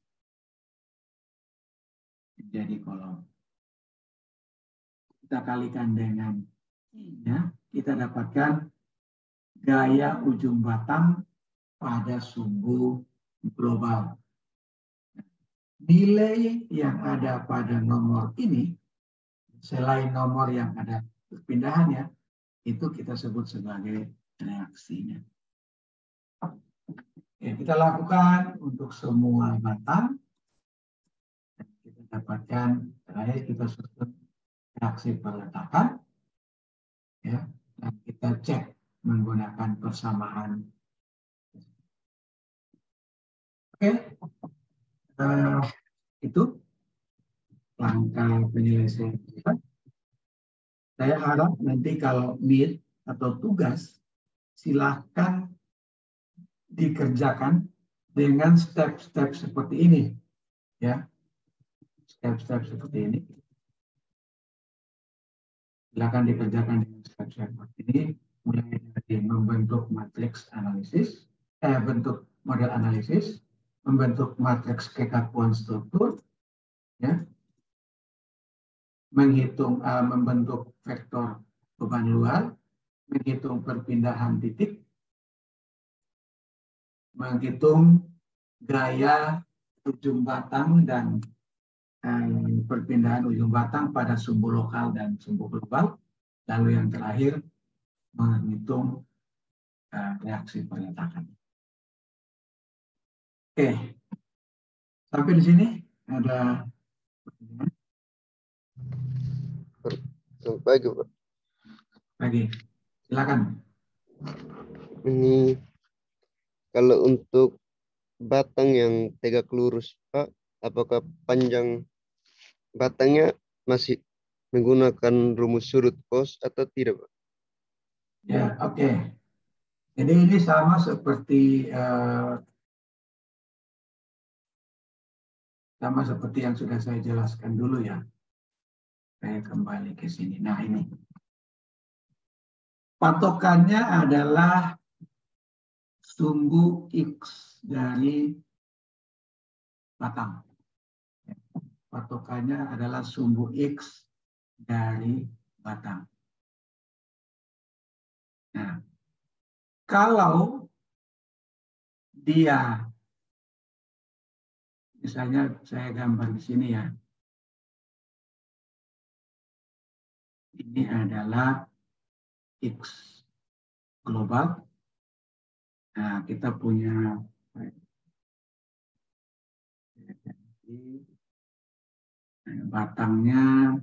menjadi kolom. Kita kalikan dengan I-nya, kita dapatkan gaya ujung batang pada sumbu global. Nilai yang ada pada nomor ini, selain nomor yang ada perpindahannya, itu kita sebut sebagai reaksinya. Ya, kita lakukan untuk semua batang. Kita dapatkan, terakhir kita susun reaksi peletakan. Ya, dan kita cek menggunakan persamaan. Oke, itu langkah penyelesaian kita. Saya harap nanti kalau meet atau tugas, silahkan dikerjakan dengan step-step seperti ini. Ya, step-step seperti ini. Silakan dikerjakan dengan step-step seperti ini. Mulai dari membentuk matriks analisis, bentuk model analisis, membentuk matriks kekakuan struktur, ya, menghitung, membentuk vektor beban luar, menghitung perpindahan titik, menghitung gaya ujung batang dan perpindahan ujung batang pada sumbu lokal dan sumbu global. Lalu yang terakhir, menghitung reaksi peletakan. Oke, sampai di sini ada pertanyaan? Baik, Pak. Lagi, silakan. Ini kalau untuk batang yang tegak lurus, Pak, apakah panjang batangnya masih menggunakan rumus sudut cos atau tidak, Pak? Ya, oke. Jadi ini sama seperti yang sudah saya jelaskan dulu ya. Saya kembali ke sini. Nah ini. Patokannya adalah sumbu X dari batang. Patokannya adalah sumbu X dari batang. Nah, kalau dia, misalnya saya gambar di sini ya, ini adalah X global. Nah, kita punya batangnya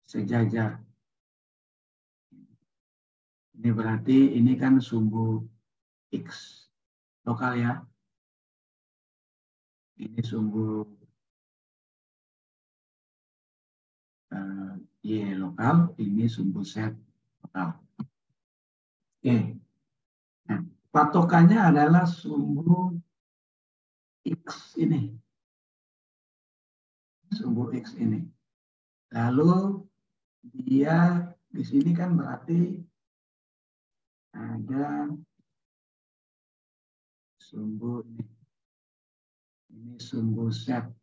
sejajar. Ini berarti ini kan sumbu X lokal ya. Ini sumbu Y lokal, ini sumbu Z lokal. Oke. Nah, patokannya adalah sumbu X ini. Sumbu X ini. Lalu dia di sini kan berarti ada sumbu ini. Ini sumbu Z.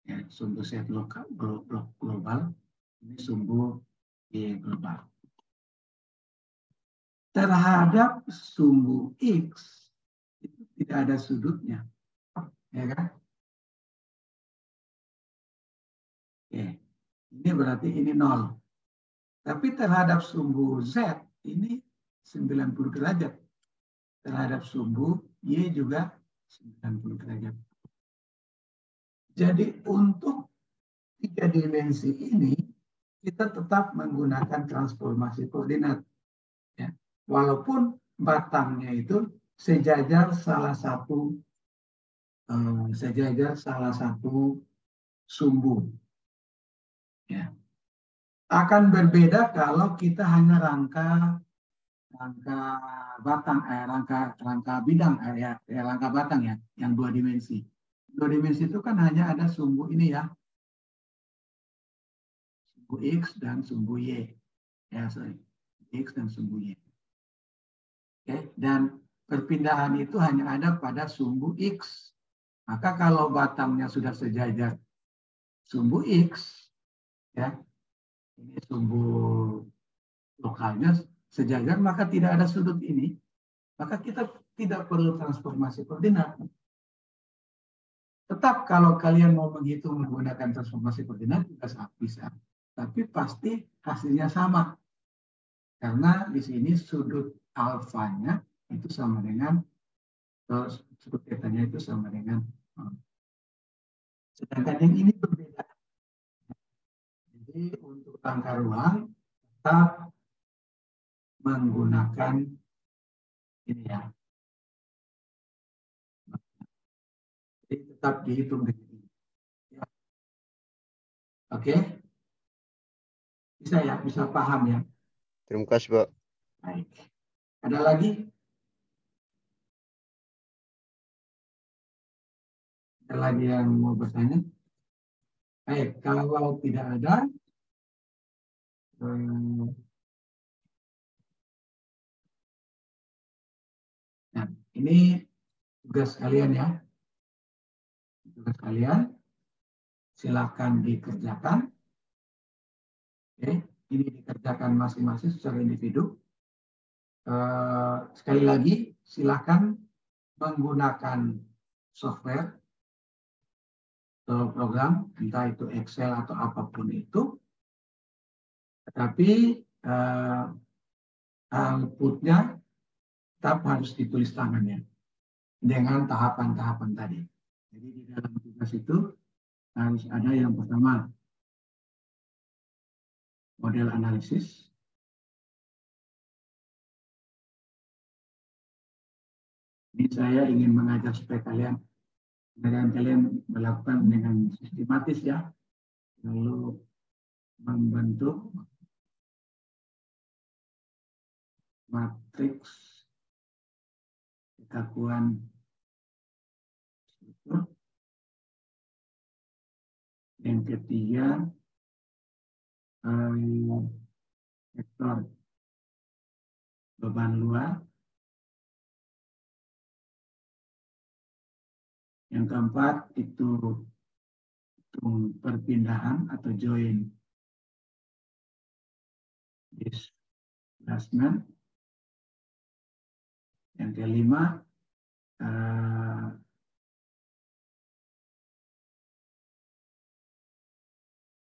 Ya, sumbu Z lokal global. Ini sumbu Y global. Terhadap sumbu X itu tidak ada sudutnya. Ya kan? Oke. Ini berarti ini 0. Tapi terhadap sumbu Z ini 90 derajat. Terhadap sumbu Y juga 90 derajat. Jadi untuk 3 dimensi ini kita tetap menggunakan transformasi koordinat. Ya. Walaupun batangnya itu sejajar salah satu sumbu. Ya. Akan berbeda kalau kita hanya rangka batang, rangka bidang, rangka batang ya, yang 2 dimensi. 2 dimensi itu kan hanya ada sumbu ini ya, sumbu X dan sumbu Y. Ya, sorry, X dan sumbu Y. Oke, dan perpindahan itu hanya ada pada sumbu X. Maka kalau batangnya sudah sejajar sumbu X, ya, ini sumbu lokalnya sejajar, maka tidak ada sudut ini, maka kita tidak perlu transformasi koordinat. Tetap kalau kalian mau menghitung menggunakan transformasi koordinat juga bisa, tapi pasti hasilnya sama. Karena di sini sudut alfanya itu sama dengan, sudut tetanya itu sama dengan, sedangkan yang ini berbeda. Jadi untuk tangkar ruang tetap menggunakan ini ya. Jadi tetap dihitung dengan ini. Ya. Oke? Bisa ya, bisa paham ya. Terima kasih, Pak. Baik. Ada lagi? Ada lagi yang mau bertanya? Baik, kalau tidak ada, nah, ini tugas kalian ya. Tugas kalian, silakan dikerjakan. Oke, ini dikerjakan masing-masing secara individu. Sekali lagi, silakan menggunakan software atau program, entah itu Excel atau apapun itu. Tetapi outputnya tetap harus ditulis tangannya dengan tahapan-tahapan tadi. Jadi di dalam tugas itu harus ada yang pertama model analisis, ini saya ingin mengajak supaya kalian melakukan dengan sistematis ya, lalu membentuk matriks kekakuan struktur Yang ketiga, sektor beban luar. Yang keempat itu perpindahan atau joint displacement. Yang kelima,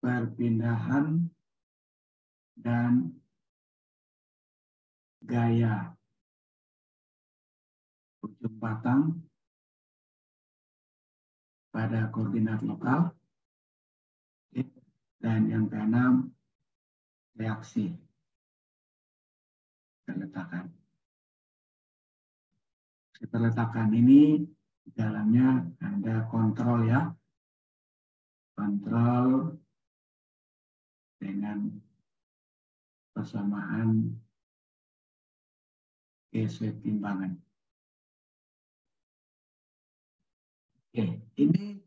perpindahan dan gaya ujung batang pada koordinat lokal. Dan yang keenam, reaksi kerletakan. Kerletakan ini di dalamnya ada kontrol ya. Kontrol dengan persamaan kesetimbangan. Oke, ini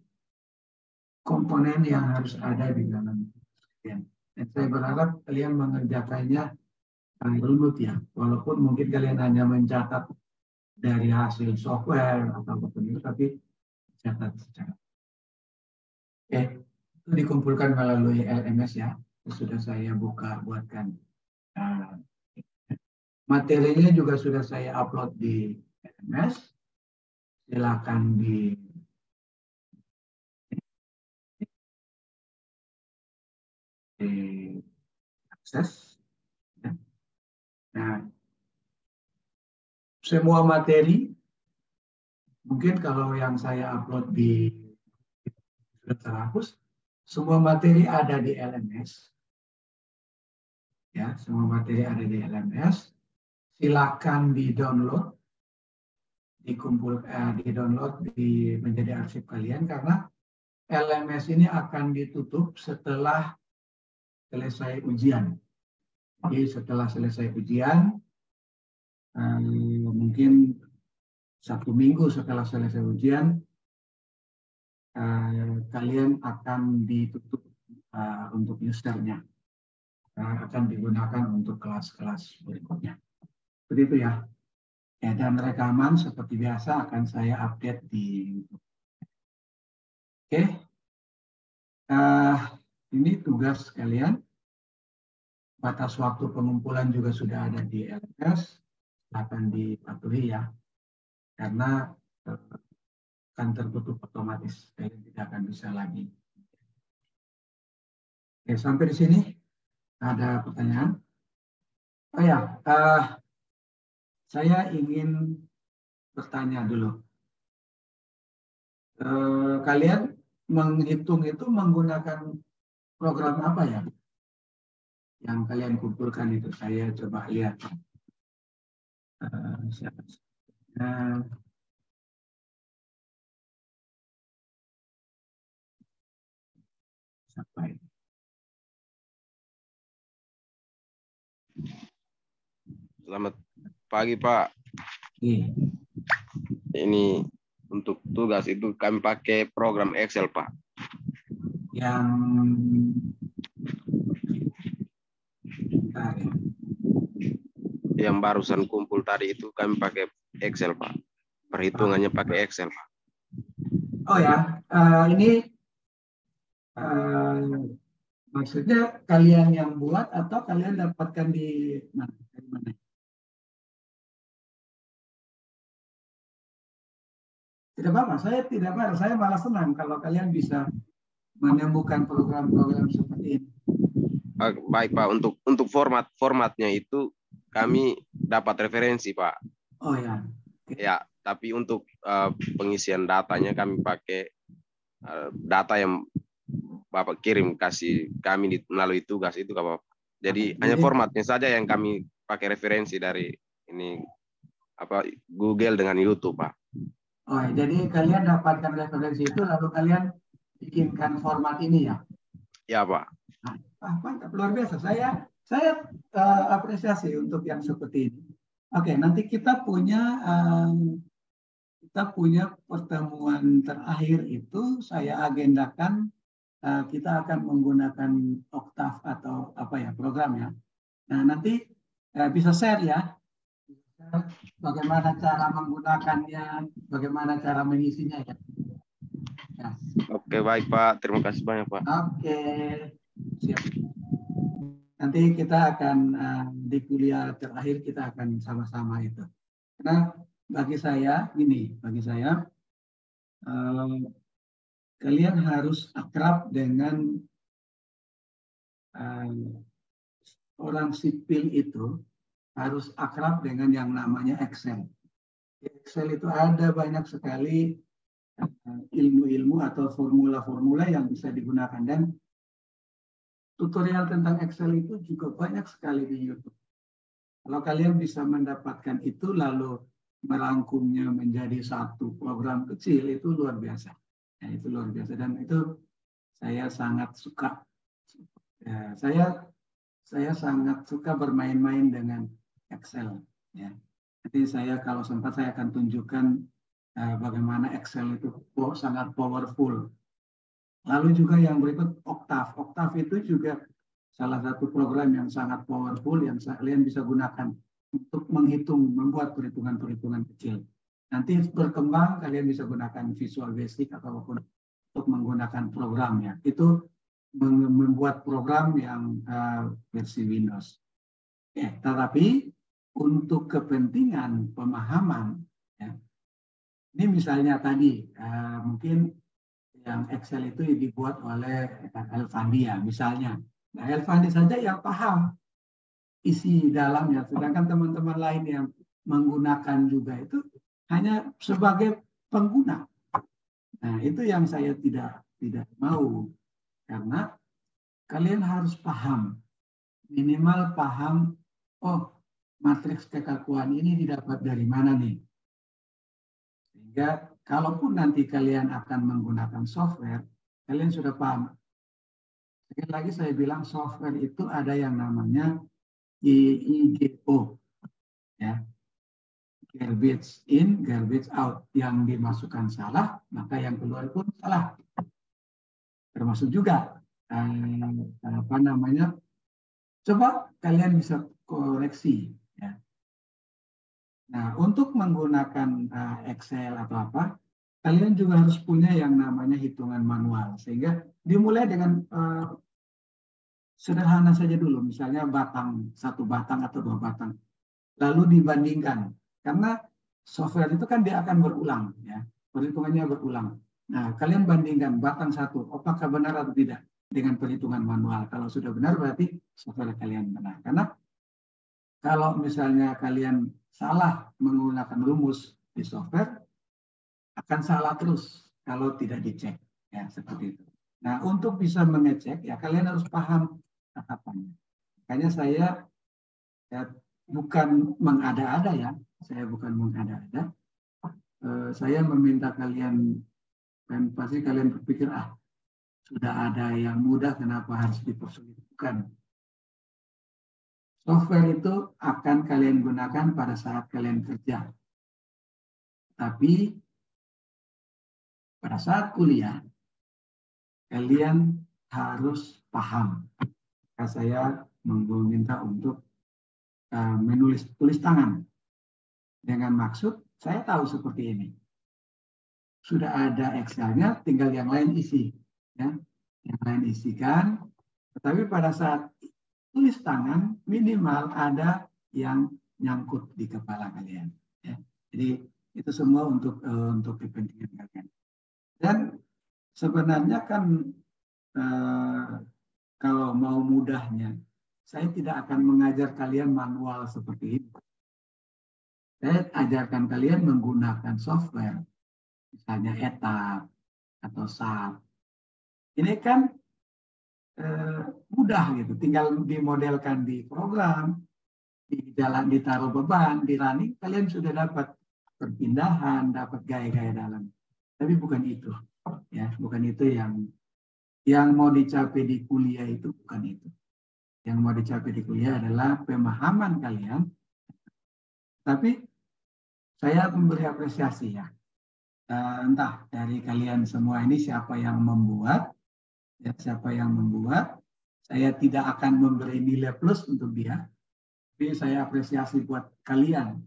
komponen yang harus ada di dalam kalian. Dan saya berharap kalian mengerjakannya runut ya. Walaupun mungkin kalian hanya mencatat dari hasil software atau apapun itu, tapi catat secara. Oke, itu dikumpulkan melalui LMS ya. Itu sudah saya buka buatkan. Materinya juga sudah saya upload di LMS. Silakan diakses. Nah, semua materi, mungkin kalau yang saya upload di sudah terhapus, semua materi ada di LMS. Ya, semua materi ada di LMS. Silakan di-download, di-download menjadi arsip kalian, karena LMS ini akan ditutup setelah selesai ujian. Jadi setelah selesai ujian, mungkin 1 minggu setelah selesai ujian, kalian akan ditutup untuk usernya. Akan digunakan untuk kelas-kelas berikutnya. Seperti itu ya. Dan rekaman seperti biasa akan saya update di YouTube. Oke. Ini tugas kalian. Batas waktu pengumpulan juga sudah ada di LMS. Akan dipatuhi ya. Karena akan tertutup otomatis. Kalian tidak akan bisa lagi. Oke, sampai di sini. Ada pertanyaan? Oh ya, saya ingin bertanya dulu. Kalian menghitung itu menggunakan program apa ya? Yang kalian kumpulkan itu saya coba lihat. Sampai. Selamat pagi, Pak. Iya. Ini untuk tugas itu kami pakai program Excel, Pak. Yang barusan kumpul tadi itu kami pakai Excel, Pak. Perhitungannya pakai Excel, Pak. Oh ya, ini maksudnya kalian yang buat atau kalian dapatkan di mana? Dari mana? Tidak apa-apa, saya tidak apa, saya malah senang kalau kalian bisa menemukan program-program seperti ini. Baik, Pak. Untuk formatnya itu kami dapat referensi, Pak. Oh ya. Okay. Ya, tapi untuk pengisian datanya kami pakai data yang Bapak kirim kasih kami melalui tugas itu, Bapak. Jadi hanya formatnya saja yang kami pakai referensi dari ini Google dengan YouTube, Pak. Oh, jadi kalian dapatkan referensi itu lalu kalian bikinkan format ini ya? Ya, Pak. Mantap, luar biasa. Saya apresiasi untuk yang seperti ini. Oke, nanti kita punya pertemuan terakhir itu saya agendakan kita akan menggunakan Octave atau apa ya program ya. Nah nanti bisa share ya, bagaimana cara menggunakannya, bagaimana cara mengisinya ya. Ya. Oke, baik Pak. Terima kasih banyak Pak. Oke, siap. Nanti kita akan di kuliah terakhir kita akan sama-sama itu. Karena bagi saya kalian harus akrab dengan orang sipil itu, harus akrab dengan yang namanya Excel. Di Excel itu ada banyak sekali ilmu-ilmu atau formula-formula yang bisa digunakan, dan tutorial tentang Excel itu juga banyak sekali di YouTube. Kalau kalian bisa mendapatkan itu lalu merangkumnya menjadi satu program kecil, itu luar biasa. Ya, itu luar biasa, dan itu saya sangat suka. Ya, saya sangat suka bermain-main dengan Excel. Ya. Nanti saya kalau sempat saya akan tunjukkan bagaimana Excel itu sangat powerful. Lalu juga yang berikut Octave. Octave itu juga salah satu program yang sangat powerful yang kalian bisa gunakan untuk menghitung, membuat perhitungan-perhitungan kecil. Nanti berkembang kalian bisa gunakan Visual Basic ataupun untuk menggunakan programnya. Itu membuat program yang versi Windows. Tetapi untuk kepentingan pemahaman, ya, ini misalnya tadi mungkin yang Excel itu dibuat oleh Elvandia misalnya. Nah, Elvandia saja yang paham isi dalamnya, sedangkan teman-teman lain yang menggunakan juga itu hanya sebagai pengguna. Nah, itu yang saya tidak mau, karena kalian harus paham, minimal paham, oh matriks kekakuan ini didapat dari mana nih. Sehingga kalaupun nanti kalian akan menggunakan software, kalian sudah paham. Sekali lagi saya bilang software itu ada yang namanya GIGO, ya, garbage in, garbage out. Yang dimasukkan salah, maka yang keluar pun salah. Termasuk juga apa namanya? Coba kalian bisa koreksi. Ya. Nah, untuk menggunakan Excel atau apa, kalian juga harus punya yang namanya hitungan manual. Sehingga dimulai dengan sederhana saja dulu, misalnya satu batang atau 2 batang. Lalu dibandingkan, karena software itu kan dia akan berulang, ya, perhitungannya berulang. Nah, kalian bandingkan batang satu, apakah benar atau tidak dengan perhitungan manual. Kalau sudah benar berarti software kalian benar. Karena kalau misalnya kalian salah menggunakan rumus di software, akan salah terus kalau tidak dicek, ya seperti itu. Nah, untuk bisa mengecek, ya kalian harus paham tatapannya. Makanya saya bukan mengada-ada ya, saya bukan mengada-ada. Saya meminta kalian, dan pasti kalian berpikir, sudah ada yang mudah, kenapa harus dipersulit? Bukan. Software itu akan kalian gunakan pada saat kalian kerja. Tapi pada saat kuliah, kalian harus paham. Maka saya meminta untuk menulis tulis tangan. Dengan maksud, saya tahu seperti ini. Sudah ada Excel-nya, tinggal yang lain isi. Ya. Yang lain isikan, tetapi pada saat tulis tangan, minimal ada yang nyangkut di kepala kalian. Ya. Jadi itu semua untuk kepentingan kalian. Dan sebenarnya kan kalau mau mudahnya, saya tidak akan mengajar kalian manual seperti itu. Saya ajarkan kalian menggunakan software, misalnya ETAP atau SAP. Ini kan mudah gitu, tinggal dimodelkan di program, ditaruh beban, di running, kalian sudah dapat perpindahan, dapat gaya-gaya dalam. Tapi bukan itu, ya, bukan itu yang mau dicapai di kuliah itu, bukan itu. Yang mau dicapai di kuliah adalah pemahaman kalian. Tapi saya memberi apresiasi ya. Entah dari kalian semua ini siapa yang membuat, Ya, siapa yang membuat, saya tidak akan memberi nilai plus untuk dia, tapi saya apresiasi buat kalian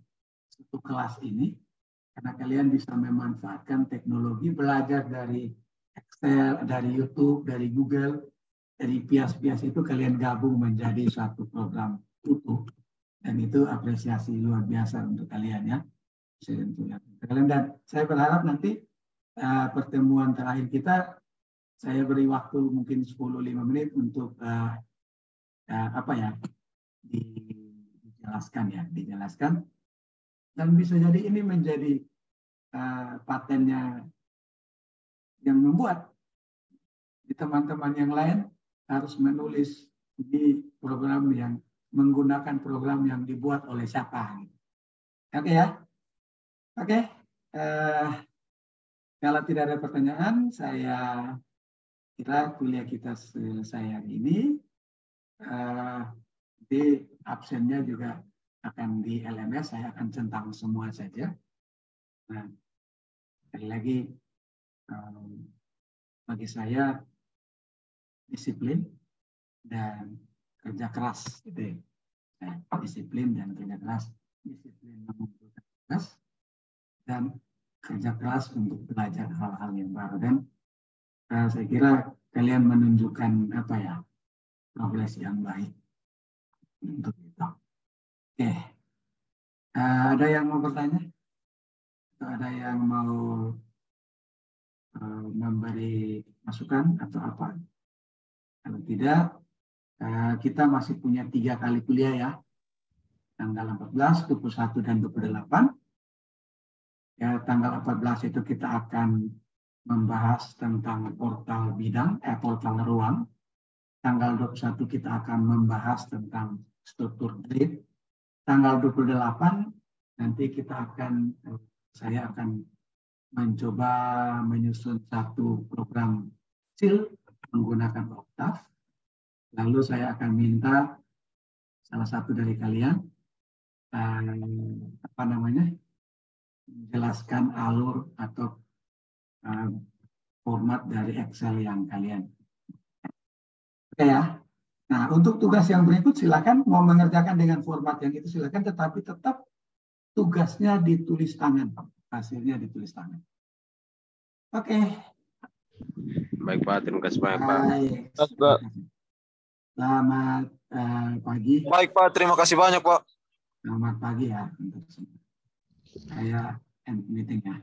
satu kelas ini, karena kalian bisa memanfaatkan teknologi, belajar dari Excel, dari YouTube, dari Google, dari pias-pias itu kalian gabung menjadi satu program utuh, dan itu apresiasi luar biasa untuk kalian ya. Dan saya berharap nanti pertemuan terakhir kita, saya beri waktu mungkin 10-15 menit untuk dijelaskan, dan bisa jadi ini menjadi patennya yang membuat di teman-teman yang lain harus menulis di program yang menggunakan program yang dibuat oleh siapa. Oke ya, oke. Kalau tidak ada pertanyaan, saya kira kuliah kita selesai hari ini. Di absennya juga akan di LMS, saya akan centang semua saja. Nah, sekali lagi, bagi saya disiplin dan kerja keras, gitu ya. Nah, disiplin dan kerja keras, disiplin mengumpulkan tugas, dan kerja keras untuk belajar hal-hal yang baru. Dan saya kira kalian menunjukkan progres yang baik untuk itu. Oke, ada yang mau bertanya? Atau ada yang mau memberi masukan atau apa? Kalau tidak, kita masih punya 3 kali kuliah ya. Tanggal 14, 21, dan 28. Ya, tanggal 14 itu kita akan membahas tentang portal bidang, portal ruang. Tanggal 21 kita akan membahas tentang struktur grid. Tanggal 28 nanti saya akan mencoba menyusun satu program kecil menggunakan Octave. Lalu saya akan minta salah satu dari kalian menjelaskan alur atau format dari Excel yang kalian. Oke ya. Nah, untuk tugas yang berikut silakan mau mengerjakan dengan format yang itu silakan, tetapi tetap tugasnya ditulis tangan, hasilnya ditulis tangan. Oke. Baik Pak, terima kasih banyak Pak. Pak. Selamat pagi. Baik Pak, terima kasih banyak Pak. Selamat pagi ya untuk semua. Saya end meeting ya.